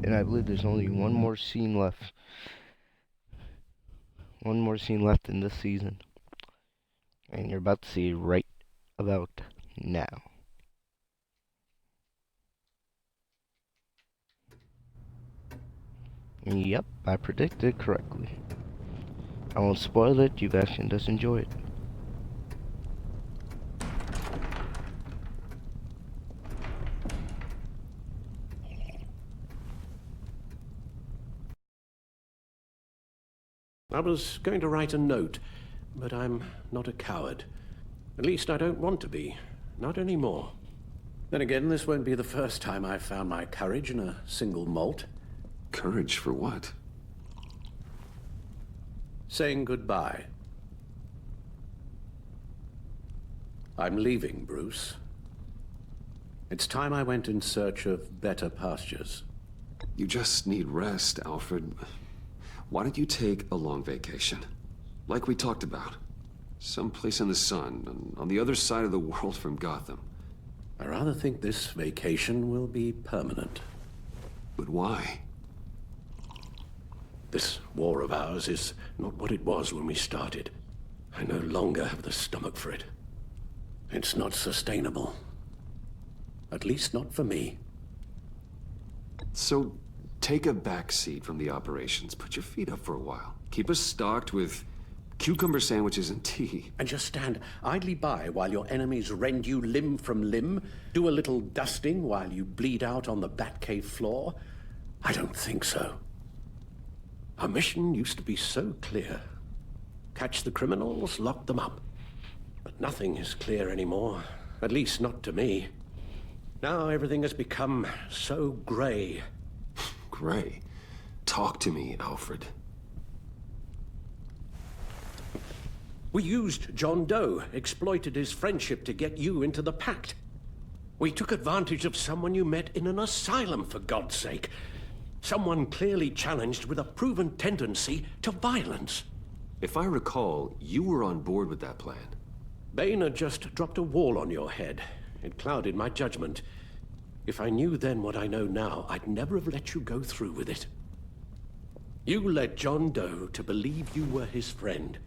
S1: And I believe there's only one more scene left. One more scene left in this season. And you're about to see it right about now. Yep, I predicted correctly. I won't spoil it, you guys can just enjoy it.
S15: I was going to write a note, but I'm not a coward. At least I don't want to be. Not anymore. Then again, this won't be the first time I've found my courage in a single malt.
S9: Courage for what?
S15: Saying goodbye. I'm leaving, Bruce. It's time I went in search of better pastures.
S9: You just need rest, Alfred. Why don't you take a long vacation? Like we talked about. Someplace in the sun, on the other side of the world from Gotham.
S15: I rather think this vacation will be permanent.
S9: But why?
S15: This war of ours is not what it was when we started. I no longer have the stomach for it. It's not sustainable. At least not for me.
S9: So, take a back seat from the operations. Put your feet up for a while. Keep us stocked with cucumber sandwiches and tea.
S15: And just stand idly by while your enemies rend you limb from limb? Do a little dusting while you bleed out on the Batcave floor? I don't think so. Our mission used to be so clear. Catch the criminals, lock them up. But nothing is clear anymore. At least not to me. Now everything has become so gray.
S9: Gray? Talk to me, Alfred.
S15: We used John Doe, exploited his friendship to get you into the pact. We took advantage of someone you met in an asylum, for God's sake. Someone clearly challenged with a proven tendency to violence.
S9: If I recall, you were on board with that plan.
S15: Bane had just dropped a wall on your head. It clouded my judgment. If I knew then what I know now, I'd never have let you go through with it. You led John Doe to believe you were his friend.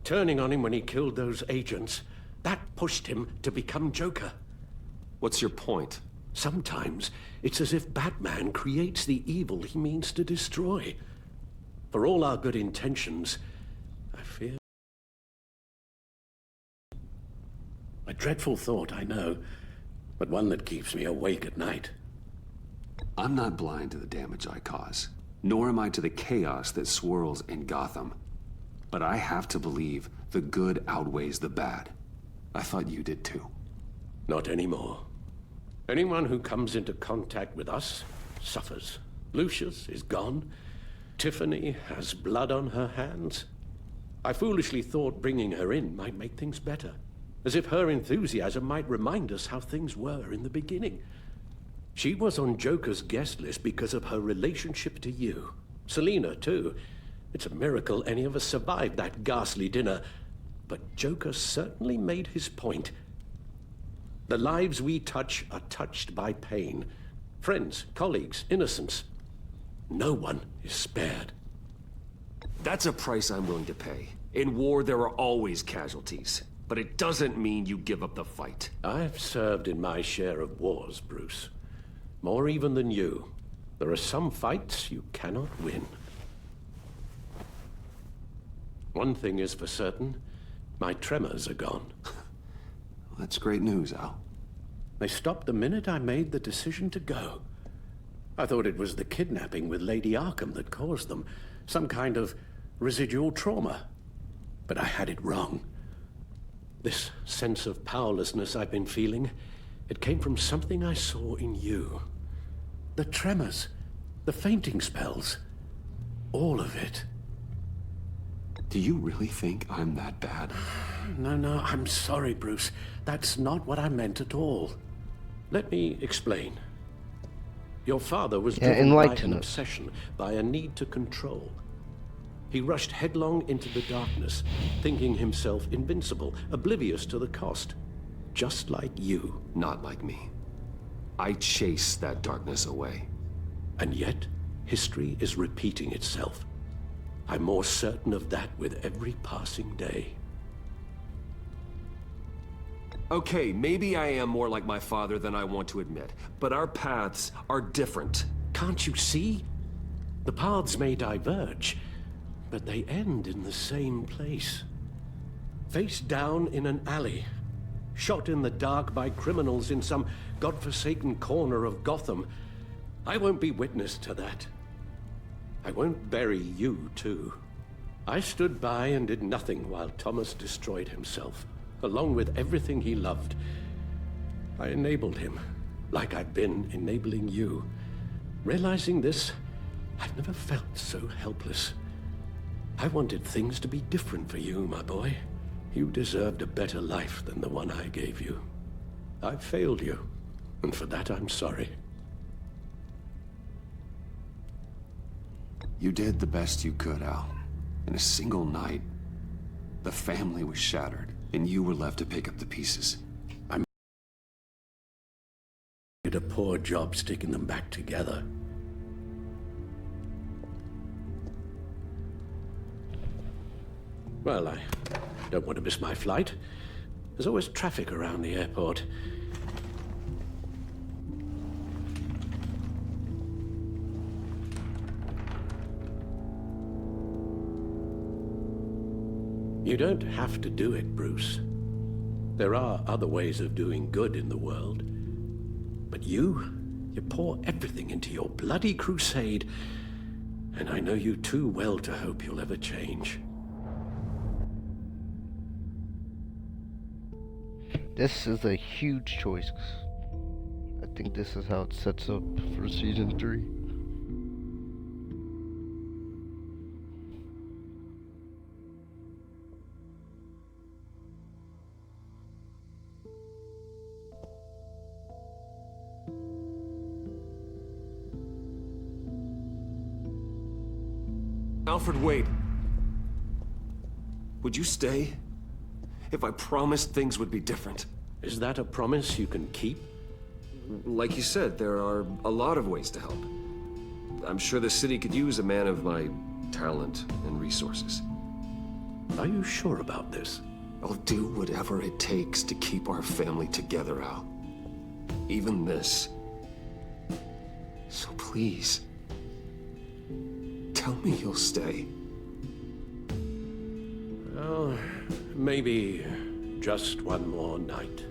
S15: Turning on him when he killed those agents, that pushed him to become Joker.
S9: What's your point?
S15: Sometimes it's as if Batman creates the evil he means to destroy. For all our good intentions, I fear... A dreadful thought, I know, but one that keeps me awake at night.
S9: I'm not blind to the damage I cause, nor am I to the chaos that swirls in Gotham. But I have to believe the good outweighs the bad. I thought you did too.
S15: Not anymore. Anyone who comes into contact with us suffers. Lucius is gone. Tiffany has blood on her hands. I foolishly thought bringing her in might make things better. As if her enthusiasm might remind us how things were in the beginning. She was on Joker's guest list because of her relationship to you. Selina, too. It's a miracle any of us survived that ghastly dinner. But Joker certainly made his point. The lives we touch are touched by pain. Friends, colleagues, innocents. No one is spared.
S9: That's a price I'm willing to pay. In war, there are always casualties. But it doesn't mean you give up the fight.
S15: I've served in my share of wars, Bruce. More even than you. There are some fights you cannot win. One thing is for certain, my tremors are gone.
S9: That's great news, Al.
S15: They stopped the minute I made the decision to go. I thought it was the kidnapping with Lady Arkham that caused them. Some kind of residual trauma. But I had it wrong. This sense of powerlessness I've been feeling, it came from something I saw in you. The tremors, the fainting spells, all of it.
S9: Do you really think I'm that bad?
S15: No, I'm sorry, Bruce. That's not what I meant at all. Let me explain. Your father was driven by an obsession, by a need to control. He rushed headlong into the darkness, thinking himself invincible, oblivious to the cost. Just like you.
S9: Not like me. I chase that darkness away.
S15: And yet, history is repeating itself. I'm more certain of that with every passing day.
S13: Okay, maybe I am more like my father than I want to admit, but our paths are different.
S15: Can't you see? The paths may diverge, but they end in the same place. Face down in an alley, shot in the dark by criminals in some godforsaken corner of Gotham. I won't be witness to that. I won't bury you, too. I stood by and did nothing while Thomas destroyed himself, along with everything he loved. I enabled him, like I've been enabling you. Realizing this, I've never felt so helpless. I wanted things to be different for you, my boy. You deserved a better life than the one I gave you. I failed you, and for that I'm sorry.
S5: You did the best you could, Al. In a single night, the family was shattered, and you were left to pick up the pieces.
S15: I did a poor job sticking them back together. Well, I don't want to miss my flight. There's always traffic around the airport. You don't have to do it, Bruce. There are other ways of doing good in the world. But you pour everything into your bloody crusade, and I know you too well to hope you'll ever change.
S1: This is a huge choice. I think this is how it sets up for season 3.
S13: Alfred, wait. Would you stay? If I promised things would be different.
S15: Is that a promise you can keep?
S13: Like you said, there are a lot of ways to help. I'm sure the city could use a man of my talent and resources.
S15: Are you sure about this?
S13: I'll do whatever it takes to keep our family together, Al. Even this. So please, tell me you'll stay.
S15: Well, maybe just one more night.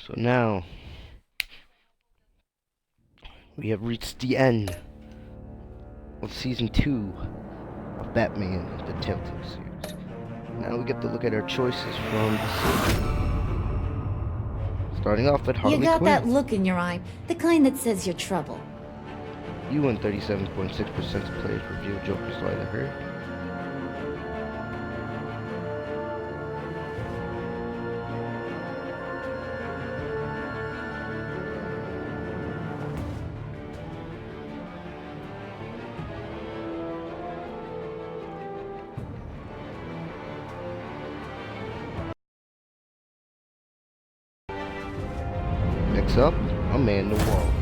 S1: So now, we have reached the end of season 2 of Batman, the Telltale series. Now we get to look at our choices from the city. Starting off with Harley
S3: You got
S1: Quinn.
S3: that look in your eye, the kind that says you're trouble.
S1: You and 37.6% of players review Joker's Lie to Her. Next up, Amanda Waller.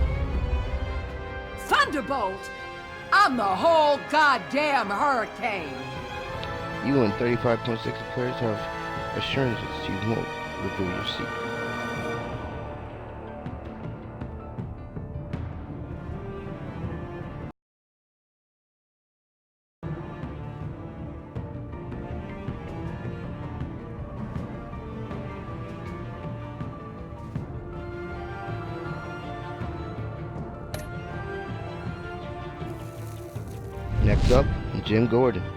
S19: Thunderbolt! I'm the whole goddamn hurricane!
S1: You and 35.6% of players have assurances you won't reveal your secret. Next up, Jim Gordon. You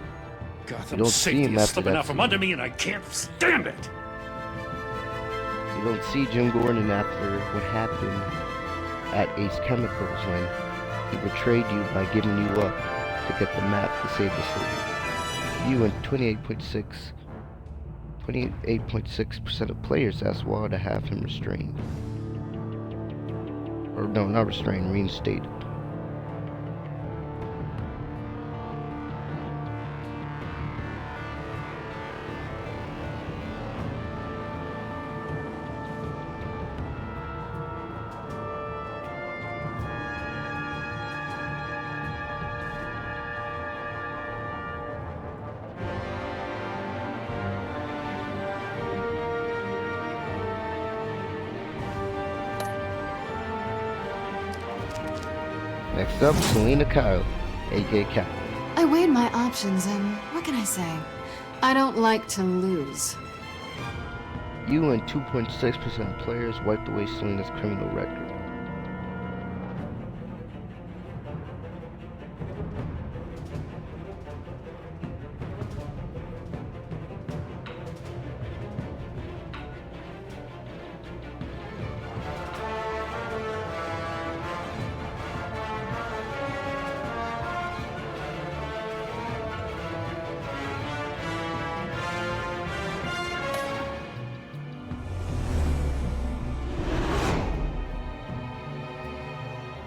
S21: Gotham
S1: don't see
S21: safety
S1: him
S21: is
S1: after
S21: slipping
S1: that
S21: out from
S1: scene.
S21: under me and I can't stand it!
S1: You don't see Jim Gordon after what happened at Ace Chemicals when He betrayed you by giving you up to get the map to save the city. You and 28.6% of players asked Wall to have him restrained. Or no, not restrained, reinstated. Next up, Selena Kyle, aka Cat.
S12: I weighed my options and what can I say? I don't like to lose.
S1: You and 2.6% of players wiped away Selena's criminal record.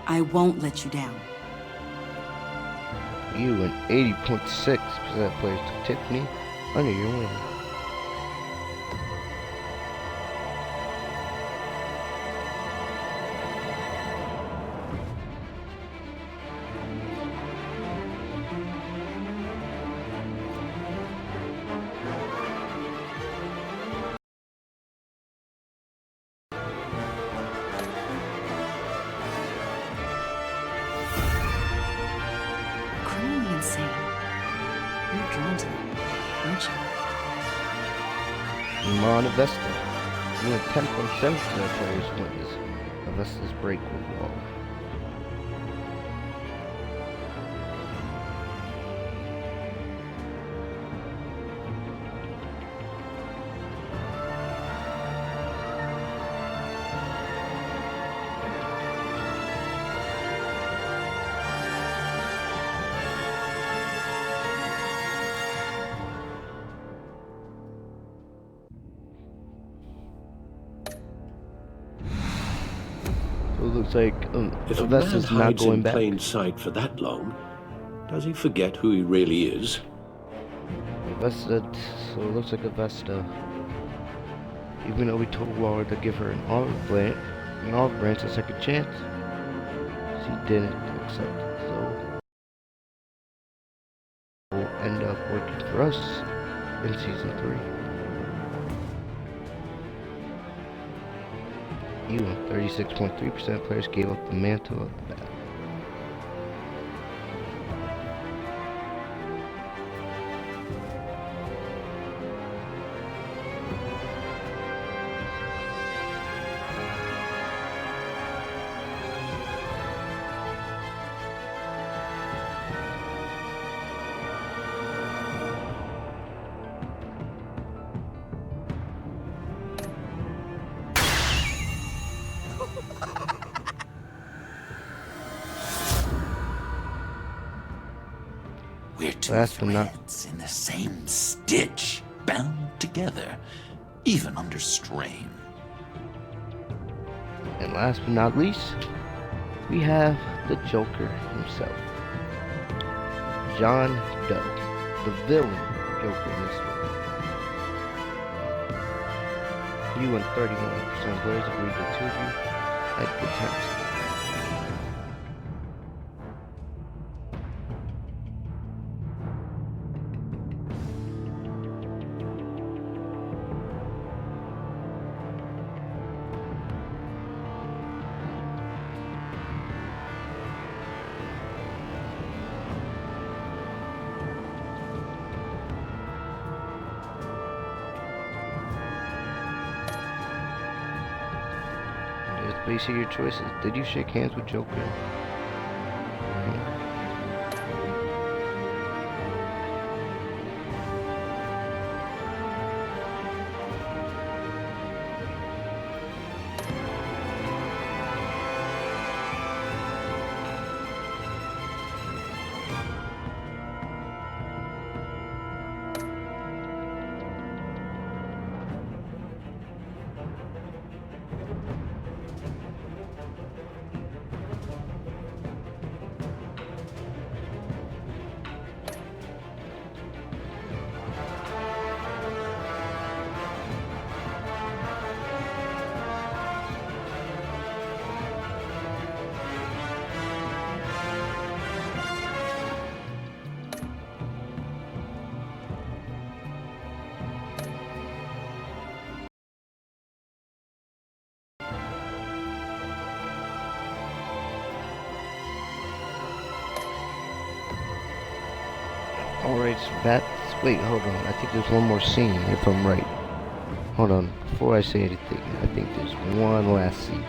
S16: I won't let you down.
S1: You and 80.6% of players took Tiffany under your wing.
S12: Criminally insane. You're drawn to them, aren't you?
S1: Iman Avesta. You and 10.7% of players witnessed Avesta's break with Wall. So it looks like
S15: If a man
S1: Avesta's not
S15: hides
S1: going
S15: in
S1: back.
S15: plain sight for that long, does he forget who he really is?
S1: Avesta, so it looks like Avesta, even though we told Waller to give her an olive branch a second chance, she didn't accept it, so will end up working for us in Season 3. You and 36.3% of players gave up the mantle of the battle.
S2: We're two
S1: Last but not
S2: threads in the same stitch, bound together, even under strain.
S1: And last but not least, we have the Joker himself. John Doe, the villain Joker in this story. You and 31% of players agreed the two of you had good times. Just basically your choices. Did you shake hands with Joker? Alright, so that's... Wait, hold on. I think there's one more scene, if I'm right. Hold on. Before I say anything, I think there's one last scene.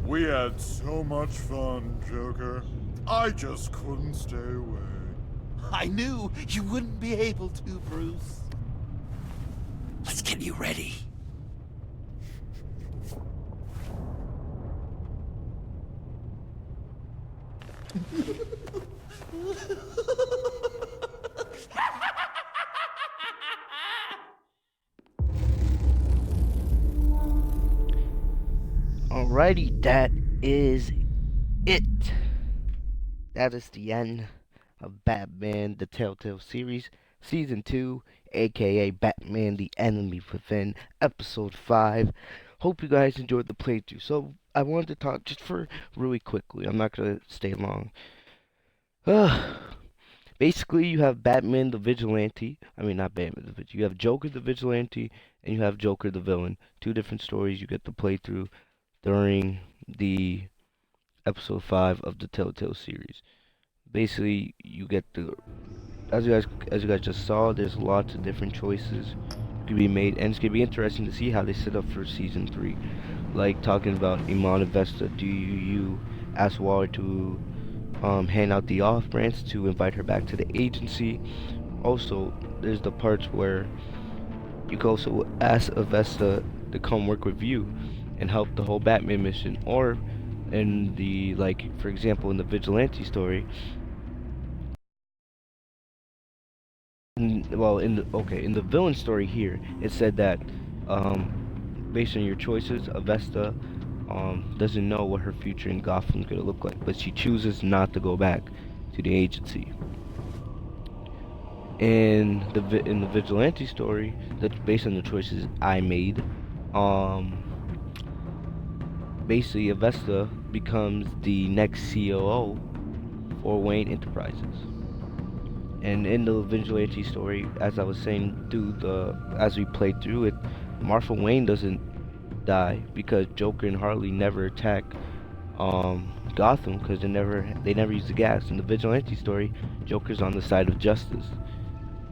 S7: We had so much fun, Joker. I just couldn't stay away.
S2: I knew you wouldn't be able to, Bruce. Let's get you ready.
S1: Alrighty, that is it. That is the end of Batman the Telltale series, Season 2, aka Batman the Enemy Within, Episode 5. Hope you guys enjoyed the playthrough. So, I wanted to talk just for really quickly. I'm not going to stay long. Basically, you have Batman the Vigilante. I mean, not Batman the Vigilante. You have Joker the Vigilante, and you have Joker the Villain. Two different stories you get to play through during the episode 5 of the Telltale series. Basically, you get the as you guys just saw, there's lots of different choices to be made, and it's gonna be interesting to see how they set up for season 3. Like talking about Iman and Vesta, do you ask Waller to hand out the off branch to invite her back to the agency? Also, there's the parts where you can also ask Avesta to come work with you and help the whole Batman mission, or in the, like, for example, in the Vigilante story, in the villain story here, it said that based on your choices, Avesta doesn't know what her future in Gotham's gonna look like, but she chooses not to go back to the agency. In the Vigilante story, that's based on the choices I made. Basically, Avesta becomes the next COO for Wayne Enterprises. And in the Vigilante story, as I was saying, as we played through it, Martha Wayne doesn't die because Joker and Harley never attack Gotham because they never use the gas. In the Vigilante story, Joker's on the side of justice,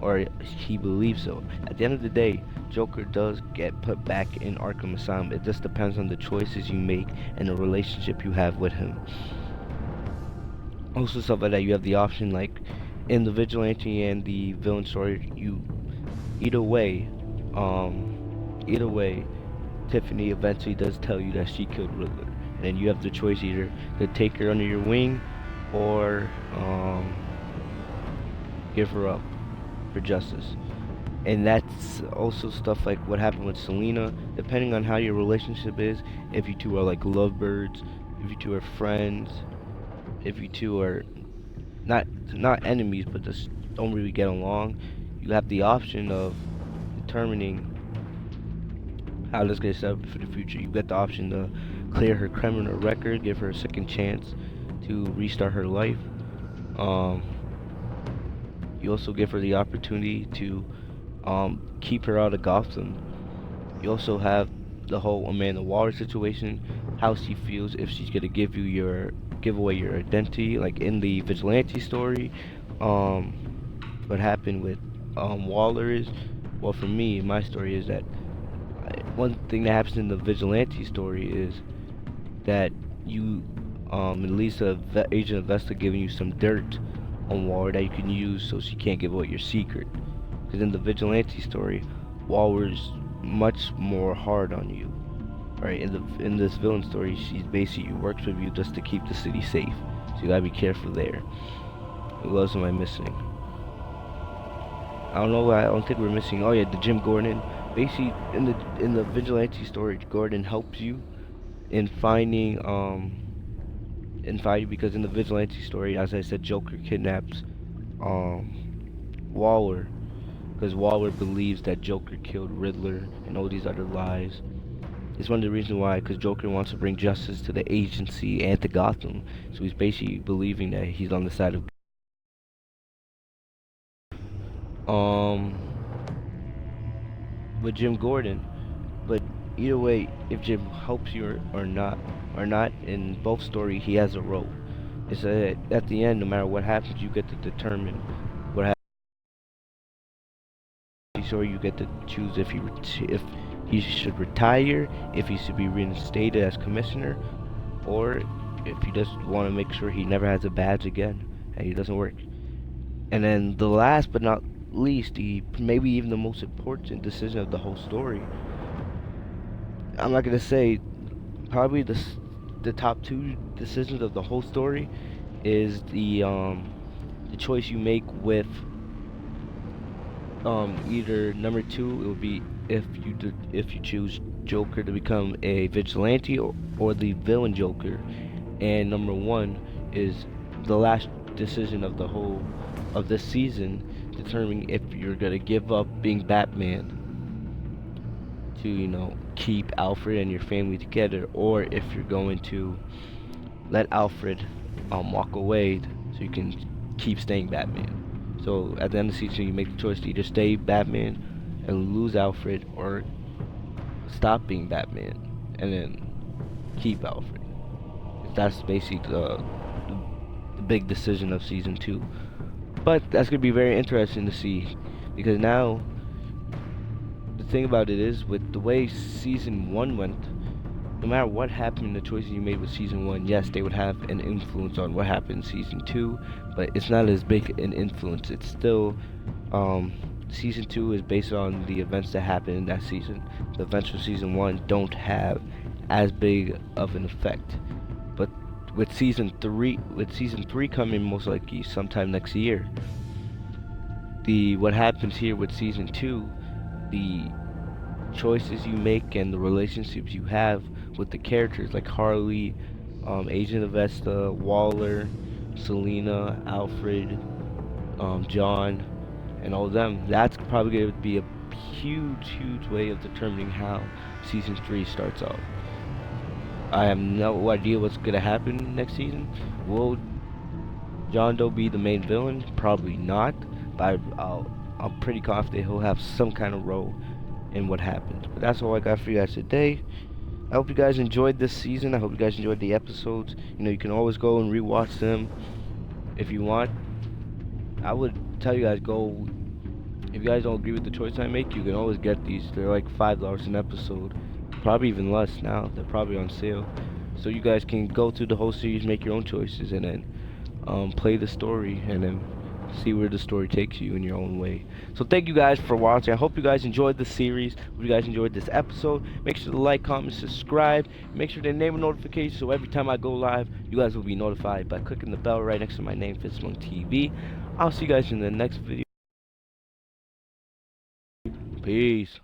S1: or he believes so. At the end of the day, Joker does get put back in Arkham Asylum. It just depends on the choices you make and the relationship you have with him. Also, stuff like that, you have the option, like in the Vigilante and the villain story, either way, Tiffany eventually does tell you that she killed Riddler, and then you have the choice either to take her under your wing or give her up for justice. And that's also stuff like what happened with Selina. Depending on how your relationship is, if you two are like lovebirds, if you two are friends, if you two are not enemies but just don't really get along, you have the option of determining how this gets set up for the future. You get the option to clear her criminal record, give her a second chance to restart her life. You also give her the opportunity to keep her out of Gotham. You also have the whole Amanda Waller situation, how she feels if she's gonna give away your identity, like in the Vigilante story. What happened with Waller is, well, for me, my story is that one thing that happens in the Vigilante story is that you, at least Agent Vesta giving you some dirt on Waller that you can use so she can't give away your secret. Because in the Vigilante story, Waller's much more hard on you. Right? In this villain story, she basically works with you just to keep the city safe. So you gotta be careful there. Who else am I missing? I don't know. I don't think we're missing. Oh yeah, the Jim Gordon. Basically, in the Vigilante story, Gordon helps you in finding because in the Vigilante story, as I said, Joker kidnaps Waller because Waller believes that Joker killed Riddler and all these other lies. It's one of the reasons why, because Joker wants to bring justice to the agency and to Gotham. So he's basically believing that he's on the side of with Jim Gordon. But either way, if Jim helps you or not, in both story he has a role. It's at the end, no matter what happens, you get to determine what happens. So you get to choose if he should retire, if he should be reinstated as commissioner, or if you just want to make sure he never has a badge again and he doesn't work. And then the last but not least, maybe even the most important decision of the whole story. I'm not gonna say probably the top two decisions of the whole story is the choice you make with either number two, it would be if you choose Joker to become a vigilante or the villain Joker, and number one is the last decision of the whole of this season, determining if you're gonna give up being Batman to keep Alfred and your family together, or if you're going to let Alfred walk away so you can keep staying Batman. So at the end of the season, you make the choice to either stay Batman and lose Alfred, or stop being Batman and then keep Alfred. That's basically the big decision of season 2. But that's gonna be very interesting to see, because now the thing about it is, with the way season 1 went, no matter what happened, the choices you made with season 1, yes, they would have an influence on what happened in season 2, but it's not as big an influence. It's still, season 2 is based on the events that happened in that season. The events from season 1 don't have as big of an effect. But with season 3 coming most likely sometime next year, what happens here with season 2, the choices you make and the relationships you have with the characters like Harley, Agent Avesta, Waller, Selina, Alfred, John, and all of them, that's probably going to be a huge way of determining how season 3 starts off. I have no idea what's going to happen next season. Will John Doe be the main villain? Probably not, but I'm pretty confident he'll have some kind of role in what happens. But that's all I got for you guys today. I hope you guys enjoyed this season. I hope you guys enjoyed the episodes. You can always go and rewatch them if you want. I would tell you guys, go, if you guys don't agree with the choice I make, you can always get these. They're like $5 an episode, probably even less now. They're probably on sale, so you guys can go through the whole series, make your own choices, and then play the story, and then see where the story takes you in your own way. So thank you guys for watching. I hope you guys enjoyed the series. Hope you guys enjoyed this episode. Make sure to like, comment, subscribe. Make sure to enable notifications so every time I go live, you guys will be notified by clicking the bell right next to my name, Fitzmonk TV. I'll see you guys in the next video. Peace.